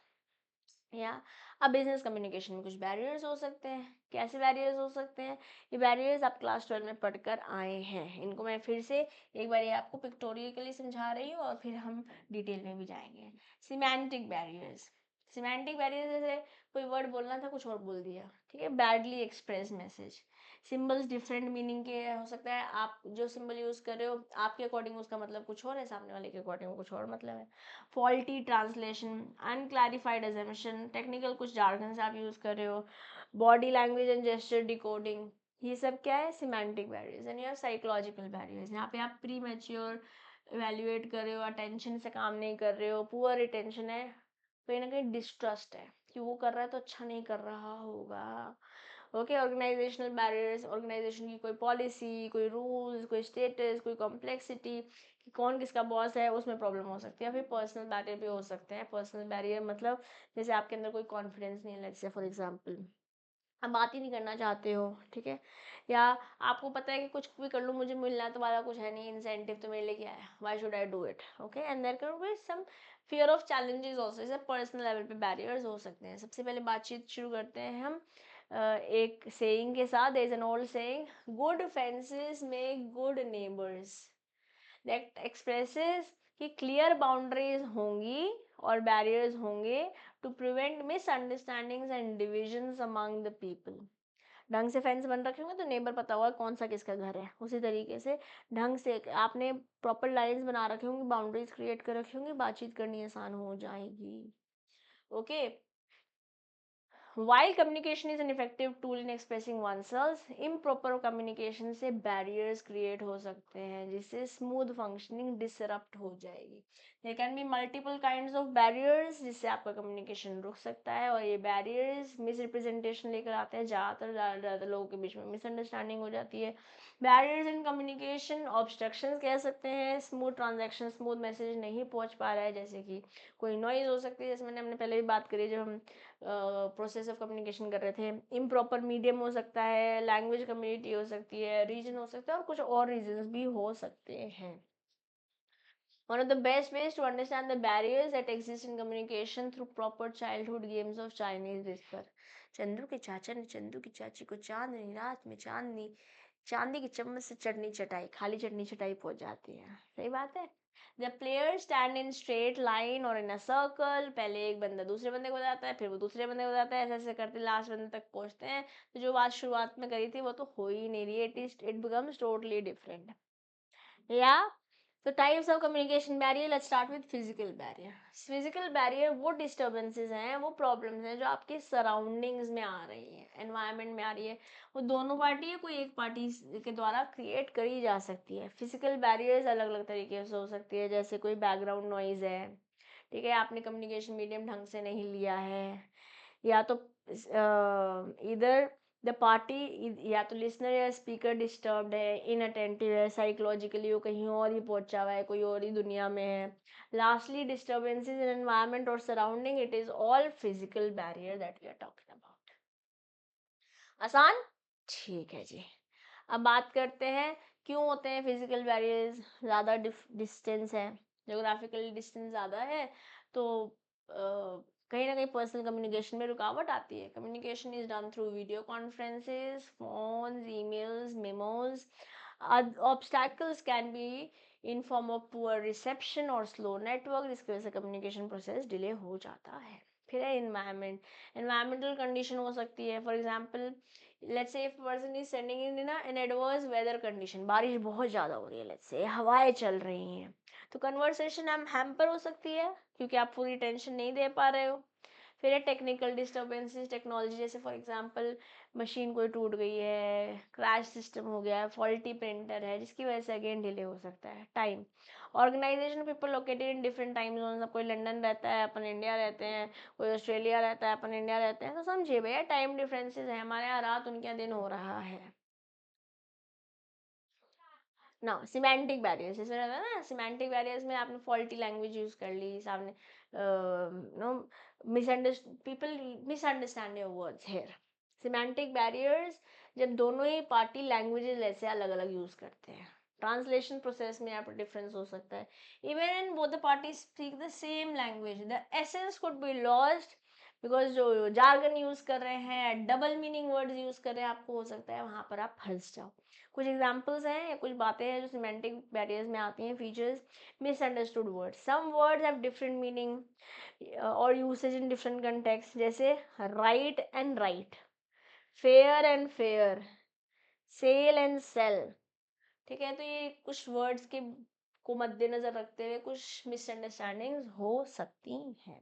या अब बिजनेस कम्युनिकेशन में कुछ बैरियर्स हो सकते हैं। कैसे बैरियर्स हो सकते हैं? ये बैरियर्स आप क्लास 12 में पढ़कर आए हैं, इनको मैं फिर से एक बार ये आपको पिक्टोरियली समझा रही हूँ और फिर हम डिटेल में भी जाएंगे। Semantic barriers. सिमेंटिक बैरियर्स जैसे कोई वर्ड बोलना था, कुछ और बोल दिया, ठीक है, badly express message. Symbols different meaning के हो सकता है, आप जो सिंबल यूज कर रहे हो आपके अकॉर्डिंग उसका मतलब कुछ और है, सामने वाले के अकॉर्डिंग कुछ और मतलब है। Faulty translation, unclarified assumption, technical कुछ जार्गन्स आप यूज कर रहे हो, body language and gesture decoding, ये सब क्या है? Semantic barriers. And your psychological barriers, यहाँ पे आप प्री मैच्योर इवेल्युएट कर रहे हो, अटेंशन से काम नहीं कर रहे हो, पुअर रिटेंशन है, कहीं ना कहीं डिस्ट्रस्ट है कि वो कर रहा है तो अच्छा नहीं कर रहा होगा। ओके, ऑर्गेनाइजेशनल बैरियर्स, ऑर्गेनाइजेशन की कोई पॉलिसी, कोई रूल्स, कोई स्टेटस, कोई कॉम्प्लेक्सिटी कि कौन किसका बॉस है, उसमें प्रॉब्लम हो सकती है। फिर पर्सनल बैरियर भी हो सकते हैं। पर्सनल बैरियर मतलब जैसे आपके अंदर कोई कॉन्फिडेंस नहीं है, लेट्स से फॉर एग्जांपल आप बात ही नहीं करना चाहते हो, ठीक है, या आपको पता है कि कुछ भी कर लूँ मुझे मिलना तो वाला कुछ है नहीं, इंसेंटिव तो मेरे लिए क्या है, why should I do it. Okay, and there can be some fear of challenges also. जैसे पर्सनल लेवल पे बैरियर्स हो सकते हैं। सबसे पहले बातचीत शुरू करते हैं हम एक सेइंग के साथ। There is an old saying, good fences make good neighbours. That expresses कि क्लियर बाउंड्रीज होंगी और बैरियर्स होंगे to prevent misunderstandings and divisions among the people. ढंग से फेंस बन रखे होंगे तो नेबर पता होगा कौन सा किसका घर है। उसी तरीके से ढंग से आपने प्रॉपर लाइंस बना रखे होंगे, बाउंड्रीज क्रिएट कर रखी होंगी, बातचीत करनी आसान हो जाएगी। Okay, While communication is an effective tool in expressing oneself, improper communication से barriers create हो सकते हैं जिससे smooth functioning disrupt हो जाएगी। There can be multiple kinds of barriers जिससे आपका communication रुक सकता है, और ये barriers misrepresentation लेकर आते हैं। ज़्यादातर लोगों के बीच में misunderstanding हो जाती है। Barriers in communication, obstructions कह सकते हैं, smooth transaction, smooth message नहीं पहुंच पा रहा है, जैसे कि कोई noise हो सकती है, जैसे मैंने हमने पहले भी बात करी जब हम प्रोसेस ऑफ कम्युनिकेशन कर रहे थे। इम्प्रॉपर मीडियम हो सकता है, लैंग्वेज कम्युनिटी हो सकती है, रीजन हो सकता है, और कुछ और रीजंस भी हो सकते हैं। One of the best ways to understand the barriers that exist in communication through proper childhood games of Chinese whisper. Chandu के चाचा ने चंदू की चाची को चांदनी रात में चांदी की चम्मच से चटनी चटाई, खाली चटनी चटाई पहुंच जाती है। सही बात है। The players stand in straight line or in a circle। पहले एक बंदा दूसरे बंदे को बताता है, फिर वो दूसरे बंदे को बताता है, ऐसे ऐसे करते लास्ट बंदे तक पहुंचते हैं। तो जो बात शुरुआत में करी थी वो तो हो ही नहीं रही, इट बिकम्स टोटली डिफरेंट। या तो types of communication barrier, let's start with physical barrier. Physical barrier वो डिस्टर्बेंसेस हैं, वो प्रॉब्लम्स हैं जो आपके सराउंडिंग्स में आ रही है, एनवायरनमेंट में आ रही है। वो दोनों पार्टी या कोई एक पार्टी के द्वारा क्रिएट करी जा सकती है। फिजिकल बैरियर्स अलग अलग तरीके से हो सकती है, जैसे कोई बैकग्राउंड नॉइज है, ठीक है, आपने कम्युनिकेशन मीडियम ढंग से नहीं लिया है, या तो इधर द पार्टी, या तो लिसनर या स्पीकर डिस्टर्ब्ड है, इनअटेंटिव है, साइकोलॉजिकली वो कहीं और ही पहुंचा हुआ है, कोई और ही दुनिया में है। लास्टली डिस्टर्बेंसेस इन एनवायरनमेंट और surrounding, it is all physical barrier that we are talking about. आसान? ठीक है जी। अब बात करते हैं क्यों होते हैं फिजिकल बैरियर्स। ज़्यादा डिस्टेंस है, जोग्राफिकल डिस्टेंस ज़्यादा है, तो कहीं ना कहीं पर्सनल कम्युनिकेशन में रुकावट आती है। Communication is done through video conferences, phones, emails, memos. Obstacles can be in form of poor reception और स्लो नेटवर्क, जिसकी वजह से कम्युनिकेशन प्रोसेस डिले हो जाता है। फिर है इन्वायरमेंट। एनवायरमेंटल कंडीशन हो सकती है, for example let's say if person is sending in an adverse weather condition, बारिश बहुत ज़्यादा हो रही है, लेट्स से हवाएं चल रही हैं, तो कन्वर्सेशन हम हैम्पर हो सकती है क्योंकि आप पूरी टेंशन नहीं दे पा रहे हो। फिर है टेक्निकल डिस्टर्बेंसेस, टेक्नोलॉजी, जैसे फॉर एग्जांपल मशीन कोई टूट गई है, क्रैश सिस्टम हो गया है, फॉल्टी प्रिंटर है, जिसकी वजह से अगेन डिले हो सकता है। Time, organisation people located in different time zone, कोई लंदन रहता है, अपन इंडिया रहते हैं, कोई ऑस्ट्रेलिया रहता है, अपन इंडिया रहते हैं, तो समझिए भैया टाइम डिफरेंसेस है, हमारे यहाँ रात उनके यहाँ दिन हो रहा है ना। सिमेंटिक बैरियर्स, जैसे रहता है ना, सिमेंटिक बैरियर्स में आपने फॉल्टी लैंग्वेज यूज कर ली, सामने no misunderstand, people misunderstand your words here. Semantic barriers जब दोनों ही पार्टी लैंग्वेजेस ऐसे अलग अलग यूज करते हैं, ट्रांसलेशन प्रोसेस में यहाँ पर डिफरेंस हो सकता है। Even in both the parties speak the same language, the essence could be lost, because जो जार्गन यूज कर रहे हैं, डबल मीनिंग वर्ड्स यूज कर रहे हैं, आपको हो सकता है वहां पर आप फंस जाओ। कुछ एग्जाम्पल्स हैं या कुछ बातें हैं जो सिमेंटिक बैरियर्स में आती हैं, features. Misunderstood words, some words have different meaning और यूसेज इन डिफरेंट कंटेक्स्ट, जैसे write and right, fair and fare, sell and cell. ठीक है, तो ये कुछ वर्ड्स के को मद्देनजर रखते हुए कुछ मिसअंडरस्टैंडिंग्स हो सकती हैं।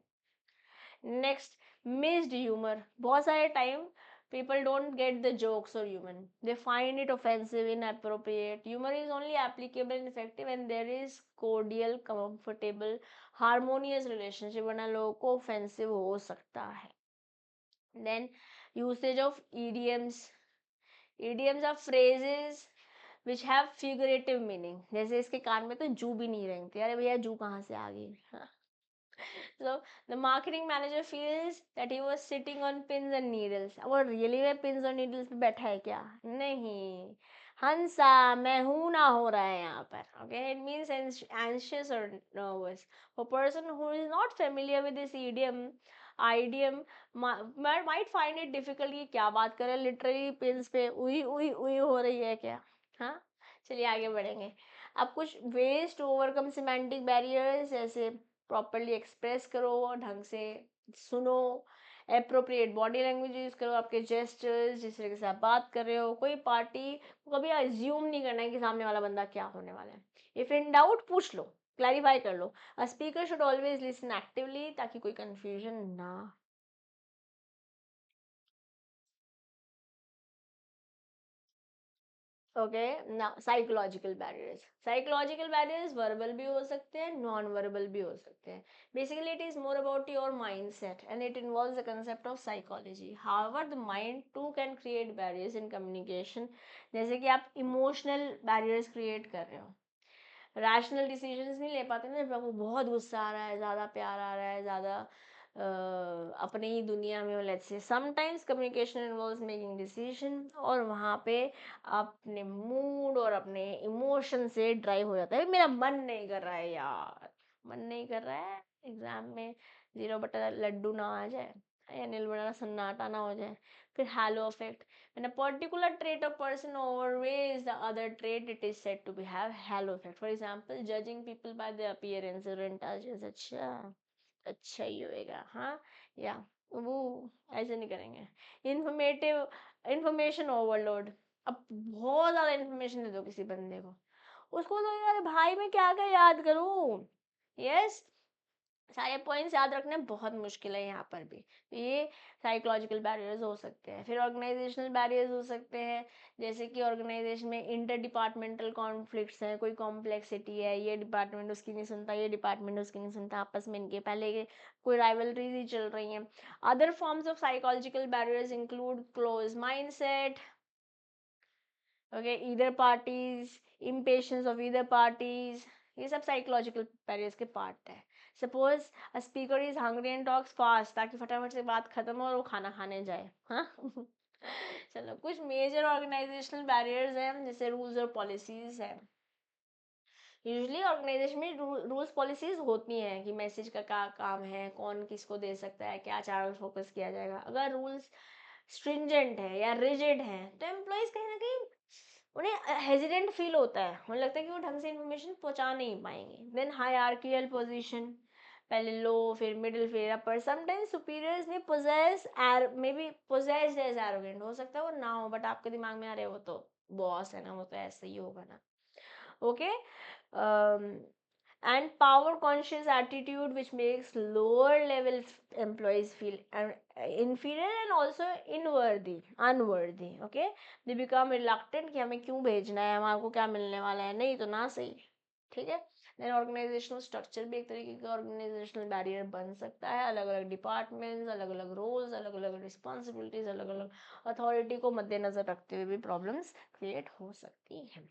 नेक्स्ट, मिस्ड ह्यूमर, बहुत सारे time people don't get the jokes or human, they find it offensive, inappropriate. Humor is only applicable and effective when there is cordial, comfortable, harmonious relationship, वरना लोगों को offensive हो सकता है। Then usage of idioms, idioms are phrases which have figurative meaning, जैसे इसके कान में तो जू भी नहीं रेंगती, अरे भैया जू कहाँ से आ गई। So the marketing manager feels that he was sitting on pins and needles. वो really में pins और needles पे बैठा है क्या? नहीं, हंसा मैं हूं ना हो रहा है यहाँ पर. Okay, it means anxious or nervous. For person who is not familiar with this idiom might find it difficult कि क्या बात कर रहे हैं, literally pins पे उई उई उई हो रही है क्या? हाँ, चलिए आगे बढ़ेंगे. अब कुछ ways to overcome semantic barriers, जैसे प्रॉपरली एक्सप्रेस करो, ढंग से सुनो, अप्रोप्रिएट बॉडी लैंग्वेज यूज करो, आपके जेस्चर्स, जिस तरीके से आप बात कर रहे हो. कोई पार्टी को कभी अज्यूम नहीं करना है कि सामने वाला बंदा क्या होने वाला है. इफ इन डाउट पूछ लो, क्लैरिफाई कर लो. A speaker should always listen actively ताकि कोई कंफ्यूजन ना. ओके, ना psychological barriers. Psychological barriers verbal भी हो सकते हैं, नॉन वर्बल भी हो सकते हैं. Basically it is more about your mindset and it involves the concept of psychology. However the mind too can create barriers in communication, जैसे कि आप इमोशनल बैरियर्स क्रिएट कर रहे हो, रैशनल डिसीजंस नहीं ले पाते ना, जब आपको बहुत गुस्सा आ रहा है, ज़्यादा प्यार आ रहा है, ज़्यादा अपने ही दुनिया में हो, let's say sometimes communication involves making decision, और वहाँ पे अपने मूड और अपने इमोशन से ड्राइव हो जाता है. मेरा मन नहीं कर रहा है यार, मन नहीं कर रहा है एग्जाम में 0 बटा लड्डू ना आ जाए या नील बटा सन्नाटा ना हो जाए. फिर hello effect, when a particular trait of person overweighs the other trait, it is said to be have halo effect. For example, judging people by their appearance or intelligence. अच्छा, अच्छा ही होएगा, हाँ, या वो ऐसे नहीं करेंगे. इंफॉर्मेटिव, इंफॉर्मेशन ओवरलोड, अब बहुत ज़्यादा इंफॉर्मेशन दे दो किसी बंदे को, उसको तो यार भाई मैं क्या क्या याद करूँ. यस, सारे पॉइंट्स याद रखने बहुत मुश्किल है यहाँ पर भी. तो ये साइकोलॉजिकल बैरियर्स हो सकते हैं. फिर ऑर्गेनाइजेशनल बैरियर्स हो सकते हैं, जैसे कि ऑर्गेनाइजेशन में इंटर डिपार्टमेंटल कॉन्फ्लिक्ट्स हैं, कोई कॉम्प्लेक्सिटी है, ये डिपार्टमेंट उसकी नहीं सुनता, ये डिपार्टमेंट उसकी नहीं सुनता, आपस में इनके पहले के कोई राइवलरीज ही चल रही हैं. Other forms of psychological barriers include close mindset, okay, either parties, impatience of either parties, ये सब साइकोलॉजिकल बैरियर्स के पार्ट है. Suppose a speaker is hungry and talks fast, ताकि फटाफट से बात खत्म हो और वो खाना खाने जाए. हाँ. चलो, कुछ मेजर ऑर्गेनाइजेशनल बैरियर्स हैं, जैसे रूल्स और पॉलिसीज हैं. यूजुअली ऑर्गेनाइजेशन में रूल्स पॉलिसीज होती हैं कि मैसेज का क्या काम है, कौन किसको दे सकता है, क्या चारों फोकस किया जाएगा. अगर रूल्स स्ट्रिंजेंट है या रिजिड है तो एम्प्लॉयज कहीं ना कहीं उन्हें हेजिडेंट फील होता है, उन्हें लगता है कि वो ढंग से इंफॉर्मेशन पहुंचा नहीं पाएंगे. देन हायरार्किकल पोजीशन, पहले लो फिर मिडिल फिर अपर. समटाइम्स सुपीरियर्स में poses may be posed as arrogant, हो सकता है वो ना हो, बट आपके दिमाग में आ रहे, वो तो बॉस है ना, वो तो ऐसे ही होगा ना. Okay, and power conscious attitude which makes lower level employees feel inferior and also unworthy. Okay, they become reluctant कि हमें क्यों भेजना है, हमारे को क्या मिलने वाला है, नहीं तो ना सही. ठीक है. देन ऑर्गेनाइजेशनल स्ट्रक्चर भी एक तरीके का ऑर्गेनाइजेशनल बैरियर बन सकता है. अलग अलग डिपार्टमेंट्स, अलग अलग रोल्स, अलग अलग रिस्पॉन्सिबिलिटीज, अलग अलग अथॉरिटी को मद्देनजर रखते हुए भी प्रॉब्लम्स क्रिएट हो सकती हैं.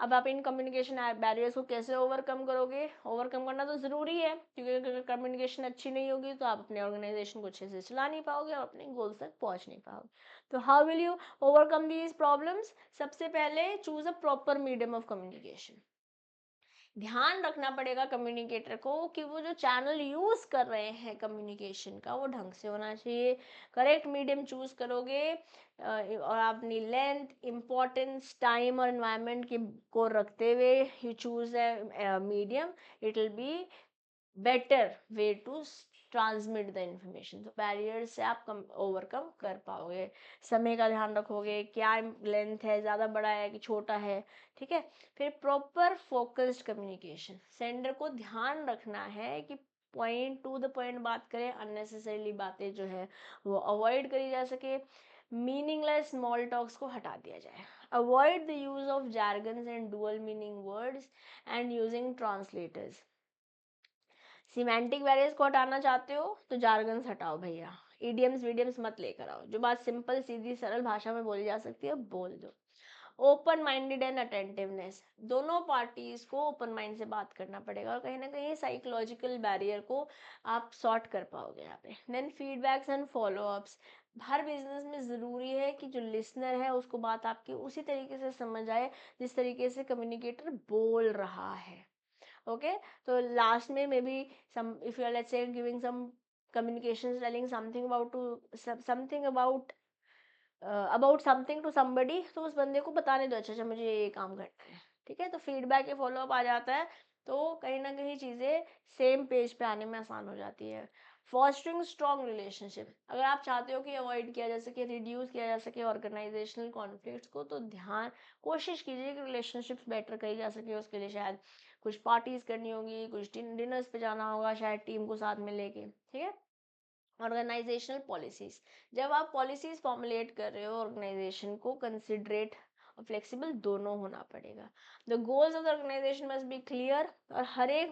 अब आप इन कम्युनिकेशन बैरियर्स को कैसे ओवरकम करोगे? ओवरकम करना तो ज़रूरी है, क्योंकि अगर कम्युनिकेशन अच्छी नहीं होगी तो आप अपने ऑर्गेनाइजेशन को अच्छे से चला नहीं पाओगे और अपने गोल्स तक पहुंच नहीं पाओगे. तो how will you overcome these problems? सबसे पहले choose a proper medium of communication. ध्यान रखना पड़ेगा कम्युनिकेटर को कि वो जो चैनल यूज कर रहे हैं कम्युनिकेशन का वो ढंग से होना चाहिए. करेक्ट मीडियम चूज करोगे और अपनी लेंथ, इम्पोर्टेंस, टाइम और एनवायरनमेंट की को रखते हुए you choose a medium, it will be better way to transmit the information. तो बैरियर से आप ओवरकम कर पाओगे. समय का ध्यान रखोगे, क्या लेंथ है, ज़्यादा बड़ा है कि छोटा है. ठीक है. फिर प्रॉपर फोकस्ड कम्युनिकेशन. सेंडर को ध्यान रखना है कि पॉइंट टू द पॉइंट बात करें, अननेसेसरीली बातें जो है वो अवॉइड करी जा सके, मीनिंगलेस स्मॉल टॉक्स को हटा दिया जाए. Avoid the use of jargons and dual meaning words and using translators. Semantic barriers को हटाना चाहते हो तो जार्गन्स हटाओ भैया. इडियम्स वीडियम्स मत लेकर आओ. जो बात सिंपल सीधी सरल भाषा में बोली जा सकती है बोल दो. Open minded and attentiveness. दोनों पार्टीज को ओपन माइंड से बात करना पड़ेगा और कहीं ना कहीं साइकोलॉजिकल बैरियर को आप सॉर्ट कर पाओगे यहाँ पे. Then feedbacks and follow ups. हर बिजनेस में ज़रूरी है कि जो लिसनर है उसको बात आपकी उसी तरीके से समझ आए जिस तरीके से कम्युनिकेटर बोल रहा है. Okay, so last में maybe some, if you are let's say giving some communications, telling something about to something about something to somebody, तो उस बंदे को बताने दो, अच्छा अच्छा मुझे ये काम करना है. ठीक है. तो फीडबैक या फॉलो अप आ जाता है तो कहीं ना कहीं चीज़ें सेम पेज पे आने में आसान हो जाती है. Fostering strong relationship. अगर आप चाहते हो कि अवॉइड किया जा सके, रिड्यूस किया जा सके ऑर्गेनाइजेशनल कॉन्फ्लिक्ट्स को, तो ध्यान कोशिश कीजिए कि रिलेशनशिप्स बेटर करी जा सके. उसके लिए शायद कुछ पार्टीज करनी होगी, कुछ डिनर्स पे जाना होगा, शायद टीम को साथ में लेके. ठीक है. Organisational policies. जब आप पॉलिसीज फॉर्मुलेट कर रहे हो ऑर्गेनाइजेशन को कंसिडरेट और फ्लेक्सिबल दोनों होना पड़ेगा. The goals of the organisation must be clear और हर एक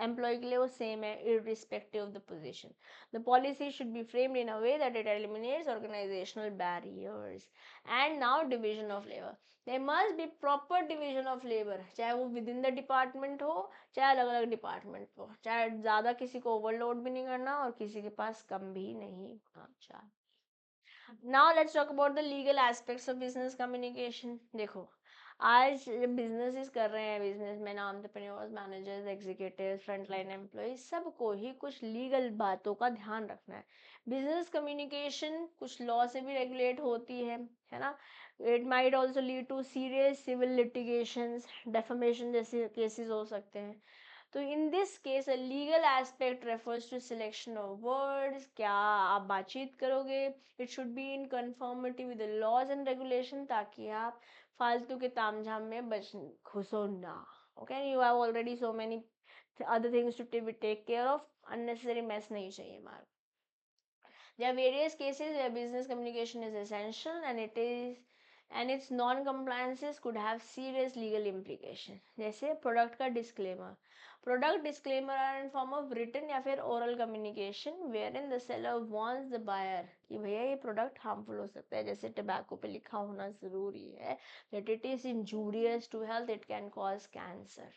एम्प्लॉय के लिए वो सेम है irrespective of the position. The policy should be framed in a way that it eliminates organisational barriers. And now division of labour. There must be proper division of labour, चाहे वो with in the department हो चाहे अलग अलग department हो. चाहे ज़्यादा किसी को ओवरलोड भी नहीं करना और किसी के पास कम भी नहीं होना चाहिए. Now let's talk about the legal aspects of business communication. देखो, आज बिजनेसेस कर रहे हैं businessman, entrepreneurs, managers, executives, frontline employees, सबको ही कुछ लीगल बातों का ध्यान रखना है. बिजनेस कम्युनिकेशन कुछ लॉ से भी रेगुलेट होती है ना. It might also lead to serious civil litigations, defamation जैसे केसेस हो सकते हैं. तो in this case a legal aspect refers to selection of words. क्या आप बातचीत करोगे, it should be in conformity with the laws and regulation, ताकि आप फालतू के तामझाम में घुसो ना. Okay, you have already so many other things to be take care of. Unnecessary mess नहीं चाहिए हमारा. There are various cases where business communication is essential and its non-compliances could have serious legal implication. जैसे product का डिस्क्लेमर. Product disclaimer are in form of written या फिर oral communication wherein the seller wants the buyer कि भैया ये product harmful हो सकता है. जैसे टबैको पे लिखा होना ज़रूरी है that it is injurious to health, it can cause cancer.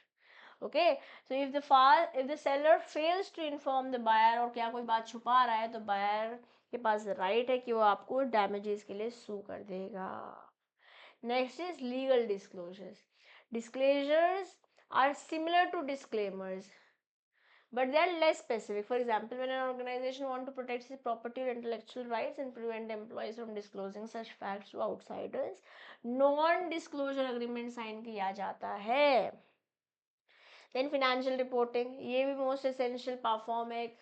Okay, so if the seller fails to inform the buyer और क्या कोई बात छुपा रहा है तो buyer के पास राइट है कि वो आपको डैमेजेस के लिए सू कर देगा. Next is legal disclosures. Disclosures are similar to disclaimers but they are less specific. For example, when an organization wants to protect its property or intellectual rights and prevent employees from disclosing such facts to outsiders, non-disclosure agreement sign किया जाता है. Then financial reporting, ये भी most essential perform है एक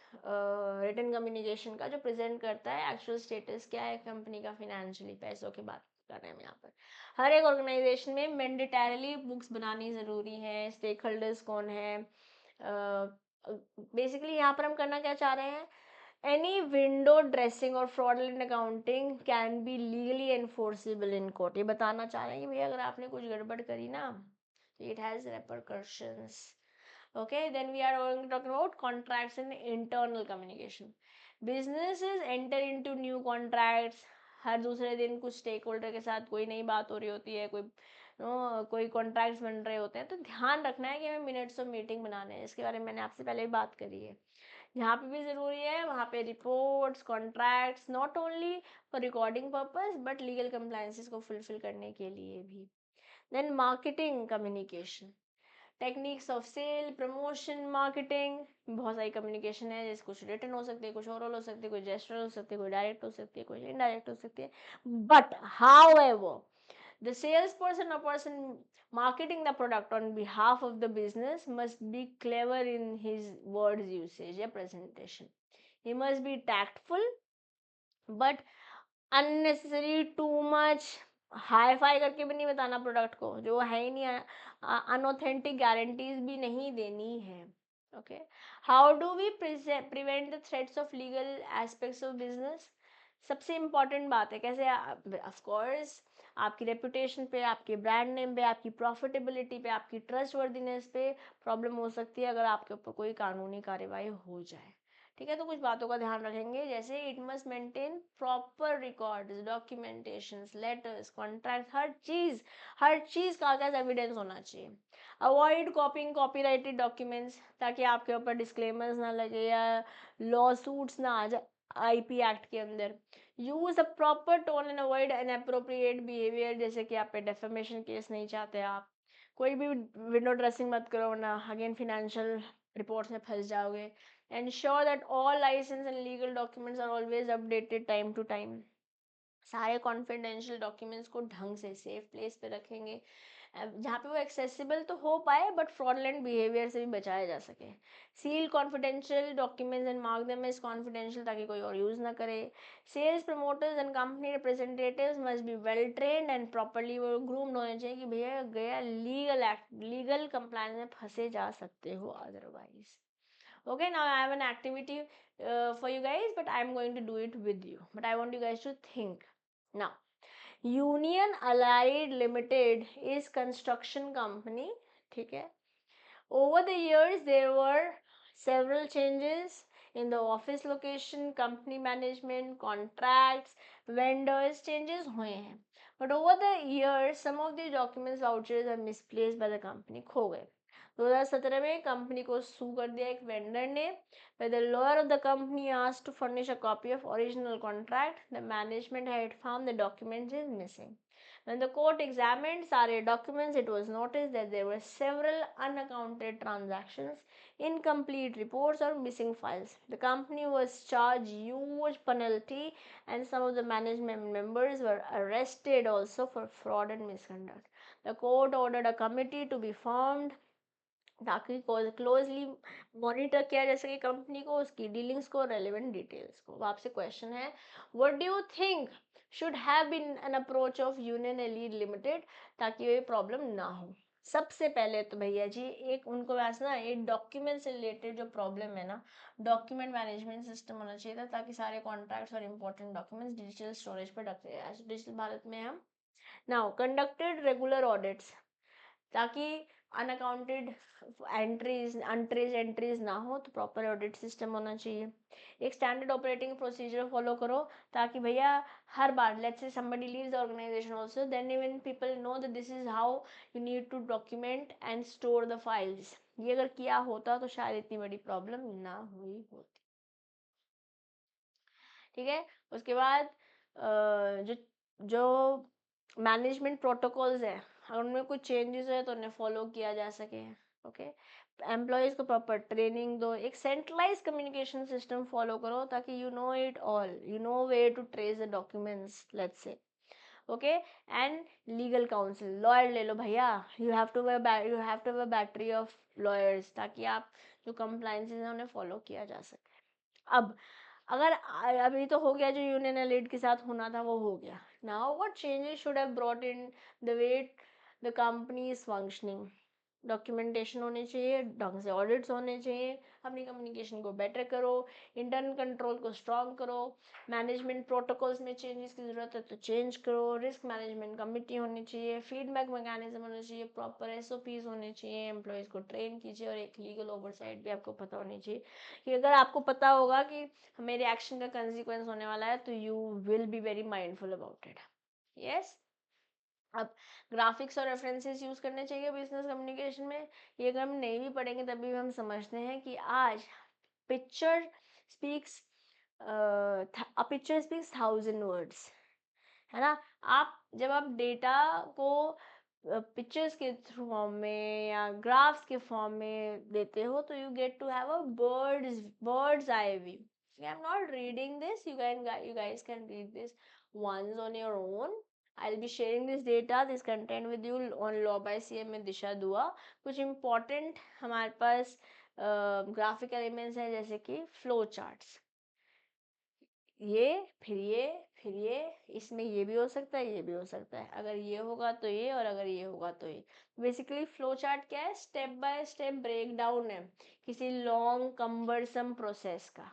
written communication का, जो present करता है एक्चुअल स्टेटस क्या है कंपनी का फिनेंशियली. पैसों की बात कर रहे हैं हम यहाँ पर. हर एक ऑर्गेनाइजेशन में मैंडेटरीली बुक्स बनानी ज़रूरी है. स्टेक होल्डर्स कौन है, बेसिकली यहाँ पर हम करना क्या चाह रहे हैं, एनी विंडो ड्रेसिंग और fraudulent accounting can be legally enforceable in court. ये बताना चाह रहे हैं कि भैया अगर आपने कुछ गड़बड़ करी ना, it has repercussions. Okay, then we are going to talk about contracts and internal communication. Businesses enter into new contracts. हर दूसरे दिन कुछ स्टेक होल्डर के साथ कोई नई बात हो रही होती है, कोई कॉन्ट्रैक्ट्स बन रहे होते हैं, तो ध्यान रखना है कि हमें मिनट्स ऑफ मीटिंग बनाने हैं। इसके बारे में मैंने आपसे पहले भी बात करी है। जहाँ पे भी ज़रूरी है वहाँ पे reports, contracts, not only for recording purpose but legal compliances को फुलफिल करने के लिए भी। Then marketing communication, techniques of sale, promotion, marketing, बहुत सारी कम्युनिकेशन है, जैसे कुछ रिटन हो सकती है, कुछ ओरल हो सकती है, कोई जेस्चर हो सकती है, कोई डायरेक्ट हो सकती है, कोई इनडायरेक्ट हो सकती है। But however the salesperson or person marketing the product on behalf of the business must be clever in his words usage या presentation. He must be tactful but unnecessary too much hi fi करके भी नहीं बताना product को जो है ही नहीं, unauthentic guarantees भी नहीं देनी है। Okay, how do we prevent the threats of legal aspects of business. सबसे इम्पॉर्टेंट बात है कैसे, ऑफ कोर्स आपकी रेपुटेशन पे, आपके ब्रांड नेम पे, आपकी प्रॉफिटेबिलिटी पे, आपकी ट्रस्ट वर्दीनेस पे प्रॉब्लम हो सकती है अगर आपके ऊपर कोई कानूनी कार्रवाई हो जाए। ठीक है, तो कुछ बातों का ध्यान रखेंगे, जैसे it must maintain proper records, documentations, letters, contract, हर चीज कागज एविडेंस होना चाहिए। अवॉइड कॉपिंग कॉपीराइटेड डॉक्यूमेंट्स, ताकि आपके ऊपर डिस्क्लेमर्स ना लगे या लॉ सूट्स ना आ जाए आईपी एक्ट के अंदर। Use a proper tone and avoid inappropriate behaviour, जैसे कि आप पे डेफेमेशन केस नहीं चाहते आप, कोई भी विंडो ड्रेसिंग मत करो वरना अगेन फाइनेंशियल रिपोर्ट्स में फंस जाओगे। Ensure that all license and legal documents are always updated time to time. सारे कॉन्फिडेंशियल डॉक्यूमेंट्स को ढंग से सेफ प्लेस पे रखेंगे जहाँ पे वो एक्सेसिबल तो हो पाए बट फ्रॉडलेंट बिहेवियर से भी बचाया जा सके। Seal confidential documents and mark them as confidential ताकि कोई और यूज़ ना करे। Sales promoters and company representatives must be well trained and properly वो ग्रूम्ड होने चाहिए कि भैया गया लीगल कंप्लायंस में फंसे जा सकते हो otherwise. Okay, now I have an activity for you guys, but I'm going to do it with you, but I want you guys to think now. Union Allied Limited is construction company, ठीक है। Over the years there were several changes in the office location, company management, contracts, vendors, changes हुए हैं, but over the years some of the documents, vouchers are misplaced by the company, खो गए। 2017 में company को सू कर दिया एक vendor ने, where the lawyer of the company asked to furnish a copy of original contract. The management had found the documents is missing. When the court examined SARE documents, it was noticed that there were several unaccounted transactions, incomplete reports, or missing files. The company was charged huge penalty, and some of the management members were arrested also for fraud and misconduct. The court ordered a committee to be formed ताकि closely monitor किया जा सके company को, उसकी dealings को, relevant details को। अब आपसे क्वेश्चन है, what do you think should have been an approach of Union Allied Limited ताकि ये प्रॉब्लम ना हो। सबसे पहले तो भैया जी एक उनको वैसे ना एक डॉक्यूमेंट से रिलेटेड जो प्रॉब्लम है ना, डॉक्यूमेंट मैनेजमेंट सिस्टम होना चाहिए था ताकि सारे कॉन्ट्रैक्ट्स और इंपॉर्टेंट डॉक्यूमेंट्स डिजिटल स्टोरेज पर रखते हैं। आज डिजिटल भारत में हम नाउ कंडक्टेड रेगुलर ऑडिट्स ताकि अनअकाउंटेड अनट्रेस्ड एंट्रीज ना हो, तो प्रॉपर ऑडिट सिस्टम होना चाहिए। एक स्टैंडर्ड ऑपरेटिंग प्रोसीजर फॉलो करो ताकि भैया हर बार let's say somebody leaves the organization also, then even people know that this is how you need to document and store the files। ये अगर किया होता तो शायद इतनी बड़ी प्रॉब्लम ना हुई होती। ठीक है, उसके बाद जो जो मैनेजमेंट प्रोटोकॉल्स है अगर उनमें कुछ चेंजेस है तो उन्हें फॉलो किया जा सके। ओके, एम्प्लॉयज़ को प्रॉपर ट्रेनिंग दो, एक सेंट्रलाइज कम्युनिकेशन सिस्टम फॉलो करो ताकि you know it all, you know where to trace the documents let's say. Okay, and legal counsel, lawyer ले लो भैया, you have to way battery of lawyers ताकि आप जो कंप्लायंसेस हैं उन्हें फॉलो किया जा सके। अब अगर अभी तो हो गया जो यूनियन एलिड के साथ होना था वो हो गया। Now what changes should have brought in the way the company is functioning. Documentation होनी चाहिए, ढंग से ऑडिट्स होने चाहिए, अपनी कम्युनिकेशन को बेटर करो, इंटरनल कंट्रोल को स्ट्रॉन्ग करो, मैनेजमेंट प्रोटोकॉल्स में चेंजेस की ज़रूरत है तो चेंज करो, रिस्क मैनेजमेंट कमिटी होनी चाहिए, फीडबैक मैकेनिज्म होना चाहिए, प्रॉपर एसओपीज होने चाहिए, एम्प्लॉयज़ को ट्रेन कीजिए, और एक लीगल ओवरसाइट भी आपको पता होनी चाहिए कि अगर आपको पता होगा कि मेरे एक्शन का कंसिक्वेंस होने वाला है तो you will be very mindful about it. Yes. अब ग्राफिक्स और रेफरेंसेस यूज करने चाहिए बिजनेस कम्युनिकेशन में। ये अगर हम नहीं भी पढ़ेंगे तभी भी हम समझते हैं कि आज picture speaks a picture speaks 1000 words, है ना। आप जब आप डेटा को पिक्चर्स के थ्रू फॉर्म में या ग्राफ्स के फॉर्म में देते हो तो you get to have a bird's eye view. I am not reading this, you guys can read this once on your own. I'll be sharing this data, this content with you on Law by CM में दिशा दुआ। कुछ important हमारे पास graphic elements हैं जैसे कि flow charts, ये फिर ये फिर ये, इसमें ये भी हो सकता है, ये भी हो सकता है, अगर ये होगा तो ये, और अगर ये होगा तो ये। बेसिकली फ्लो चार्ट क्या है? Step by step break down है किसी लॉन्ग कम्बरसम प्रोसेस का।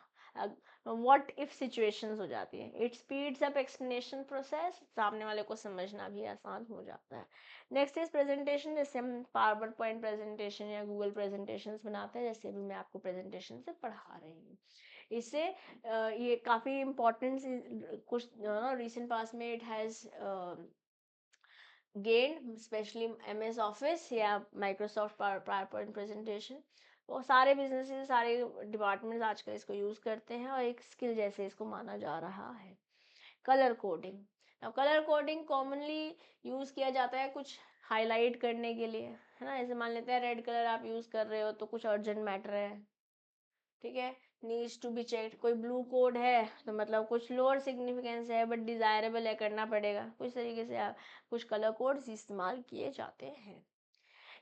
व्हाट इफ सिचुएशंस हो जाती है, it speeds up explanation process, सामने वाले को समझना भी आसान हो जाता है। नेक्स्ट इज प्रेजेंटेशन, जैसे हम पावर पॉइंट प्रेजेंटेशन या गूगल प्रेजेंटेशंस बनाते हैं, जैसे भी मैं आपको प्रेजेंटेशन से पढ़ा रही हूँ। इससे ये काफ़ी इम्पोर्टेंट कुछ रिसेंट पास में it has gained, specially MS office या माइक्रोसॉफ्ट पावर पॉइंट प्रेजेंटेशन। वो सारे बिजनेसेस, सारे डिपार्टमेंट्स आजकल इसको यूज़ करते हैं और एक स्किल जैसे इसको माना जा रहा है। कलर कोडिंग, अब कलर कोडिंग कॉमनली यूज़ किया जाता है कुछ हाईलाइट करने के लिए, है ना। जैसे मान लेते हैं रेड कलर आप यूज़ कर रहे हो तो कुछ अर्जेंट मैटर है, ठीक है, नीड्स टू बी चेक्ड। कोई ब्लू कोड है तो मतलब कुछ लोअर सिग्निफिकेंस है बट डिजायरेबल है, करना पड़ेगा, कुछ तरीके से आप कुछ कलर कोड्स इस्तेमाल किए जाते हैं।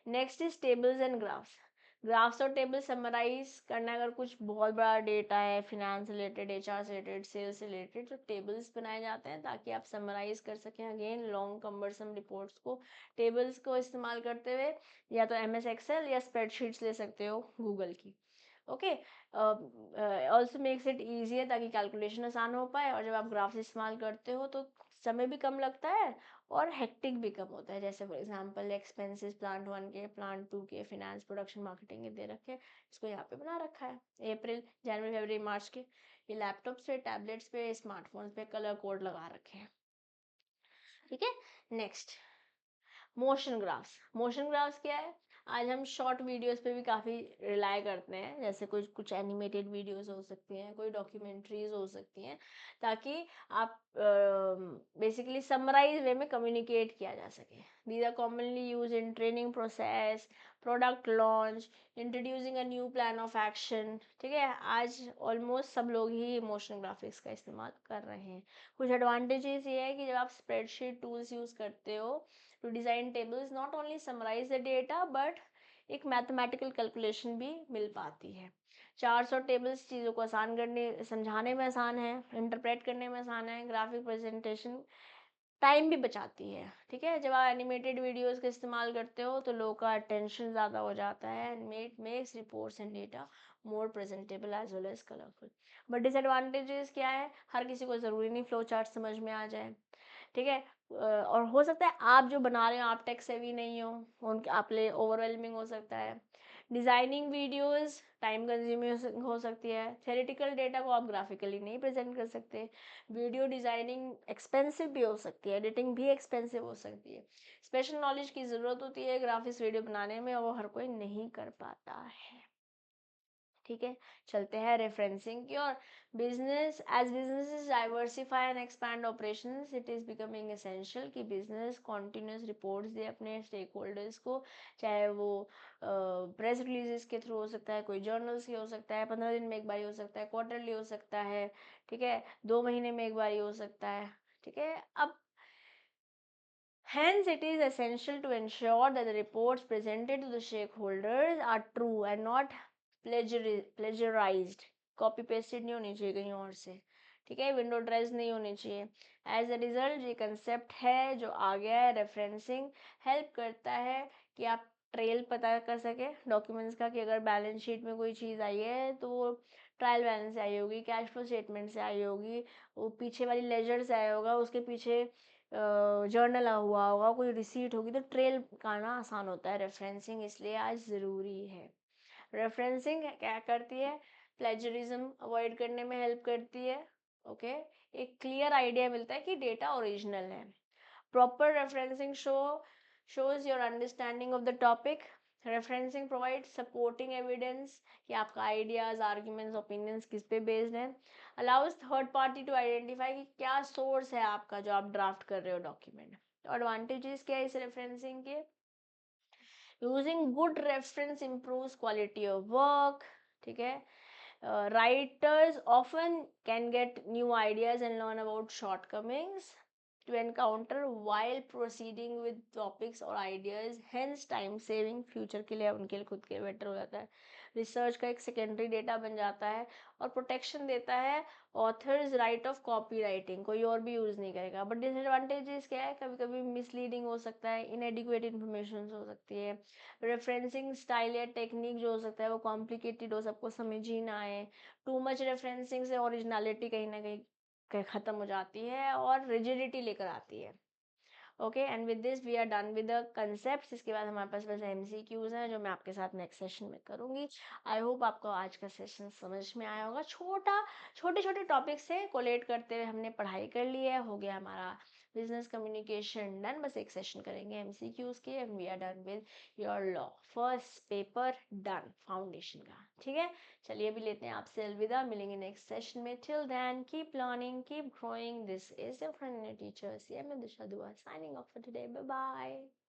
Next is tables and graphs. Graphs और टेबल समराइज करना, अगर कुछ बहुत बड़ा डेटा है, फिनेंस रिलेटेड, HR से रिलेटेड, सेल्स से रिलेटेड, तो टेबल्स बनाए जाते हैं ताकि आप समराइज कर सकें अगेन लॉन्ग कम्बरसम रिपोर्ट्स को। टेबल्स को इस्तेमाल करते हुए या तो MS एक्सेल या स्प्रेडशीट्स ले सकते हो गूगल की। Okay, also makes it easier ताकि कैलकुलेशन आसान हो पाए, और जब आप ग्राफ्स इस्तेमाल करते हो तो समय भी कम लगता है और हेक्टिक भी कम होता है। जैसे फॉर एग्जांपल एक्सपेंसेस प्लांट 1 के, प्लांट 2 के, फिनेंस, प्रोडक्शन, मार्केटिंग के दे रखे हैं, इसको यहाँ पे बना रखा है। अप्रैल, जनवरी, फरवरी, मार्च के ये लैपटॉप्स पे, टैबलेट्स पे, स्मार्टफोन्स पे कलर कोड लगा रखे हैं, ठीक है। Next, motion graphs. Motion graphs क्या है? आज हम शॉर्ट वीडियोस पे भी काफ़ी रिलाय करते हैं, जैसे कुछ कुछ एनिमेटेड वीडियोस हो सकती हैं, कोई डॉक्यूमेंट्रीज हो सकती हैं, ताकि आप बेसिकली समराइज वे में कम्युनिकेट किया जा सके। These are commonly use in training process, product launch, introducing a new plan of action, ठीक है। आज ऑलमोस्ट सब लोग ही मोशन ग्राफिक्स का इस्तेमाल कर रहे हैं। कुछ एडवांटेजेस ये है कि जब आप स्प्रेडशीट टूल्स यूज़ करते हो to design tables, not only summarize the data but एक मैथमेटिकल कैलकुलेशन भी मिल पाती है। चार्ट्स और टेबल्स चीज़ों को आसान करने, समझाने में आसान है, इंटरप्रेट करने में आसान है। ग्राफिक प्रेजेंटेशन टाइम भी बचाती है, ठीक है। जब आप एनिमेटेड वीडियोस का इस्तेमाल करते हो तो लोगों का अटेंशन ज़्यादा हो जाता है, and makes reports and data more presentable as well as colourful. But disadvantages क्या है? हर किसी को ज़रूरी नहीं फ्लो चार्ट समझ में आ जाए, ठीक है। और हो सकता है आप जो बना रहे हो आप टेक सेवी नहीं हो, उनके आप लिए ओवरवेलमिंग हो सकता है। डिज़ाइनिंग वीडियोस टाइम कंज्यूमिंग हो सकती है। थ्योरेटिकल डेटा को आप ग्राफिकली नहीं प्रेजेंट कर सकते। वीडियो डिज़ाइनिंग एक्सपेंसिव भी हो सकती है, एडिटिंग भी एक्सपेंसिव हो सकती है। स्पेशल नॉलेज की ज़रूरत होती है ग्राफिक्स वीडियो बनाने में, और वो हर कोई नहीं कर पाता है, ठीक है। चलते हैं रेफरेंसिंग की और। Businesses diversify and expand operations, it is becoming essential कि बिजनेस कॉन्टिन्यूस रिपोर्ट्स दे अपने स्टेक होल्डर्स को, चाहे वो प्रेस रिलीजेस के थ्रू हो सकता है, कोई जर्नल्स के हो सकता है, 15 दिन में एक बार हो सकता है, क्वार्टरली हो सकता है, ठीक है, 2 महीने में एक बार हो सकता है, ठीक है। अब hence, it is essential to ensure that the reports presented to the stakeholders are true and not plagiarized, copy pasted नहीं होनी चाहिए कहीं और से, ठीक है, विंडो ड्रेस नहीं होनी चाहिए। एज अ रिजल्ट ये कंसेप्ट है जो आ गया है, रेफरेंसिंग हेल्प करता है कि आप ट्रेल पता कर सके डॉक्यूमेंट्स का, कि अगर बैलेंस शीट में कोई चीज़ आई है तो वो ट्रायल बैलेंस से आई होगी, कैश फ्लो स्टेटमेंट से आई होगी, वो पीछे वाली लेजर से आया होगा, उसके पीछे जर्नल हुआ होगा, कोई रिसीट होगी, तो ट्रेल करना आसान होता है। रेफरेंसिंग इसलिए आज ज़रूरी है। रेफरेंसिंग क्या करती है? प्लेजरिज्म अवॉइड करने में हेल्प करती है। ओके, एक क्लियर आइडिया मिलता है कि डेटा ओरिजिनल है। Proper referencing shows your understanding of the topic. Referencing provides supporting evidence कि आपका ideas, arguments, opinions किस पे based है. Allows third party to identify कि क्या source है आपका जो आप draft कर रहे हो document. Advantages क्या है इस referencing के? Using good reference improves quality of work. ठीक है. Writers often can get new ideas and learn about shortcomings to encounter while proceeding with topics or ideas, hence time saving future के लिए उनके लिए खुद के लिए better हो जाता है। रिसर्च का एक सेकेंडरी डेटा बन जाता है और प्रोटेक्शन देता है authors right of copy writing, कोई और भी यूज़ नहीं करेगा। बट डिसएडवांटेजेस क्या है? कभी कभी मिसलीडिंग हो सकता है, इनएडिक्वेट इन्फॉर्मेशन हो सकती है, रेफरेंसिंग स्टाइल या टेक्निक जो हो सकता है वो कॉम्प्लिकेटेड हो, सबको समझ ही ना आए, टू मच रेफरेंसिंग से ओरिजिनलिटी कहीं ना कहीं ख़त्म हो जाती है और रिजिडिटी लेकर आती है। Okay, and with this we are done with the concept. इसके बाद हमारे पास बस MCQs हैं जो मैं आपके साथ नेक्स्ट सेशन में करूँगी। आई होप आपको आज का सेशन समझ में आया होगा। छोटे छोटे टॉपिक से कोलेट करते हुए हमने पढ़ाई कर ली है, हो गया हमारा बिजनेस कम्युनिकेशन डन। बस एक सेशन करेंगे MCQs के and we are done with your law first paper done foundation का। ठीक है, चलिए अभी लेते हैं आपसे अलविदा, मिलेंगे नेक्स्ट सेशन में। Till then keep learning, keep growing. This is your friend and teacher CM Disha Dua signing off for today. Bye bye.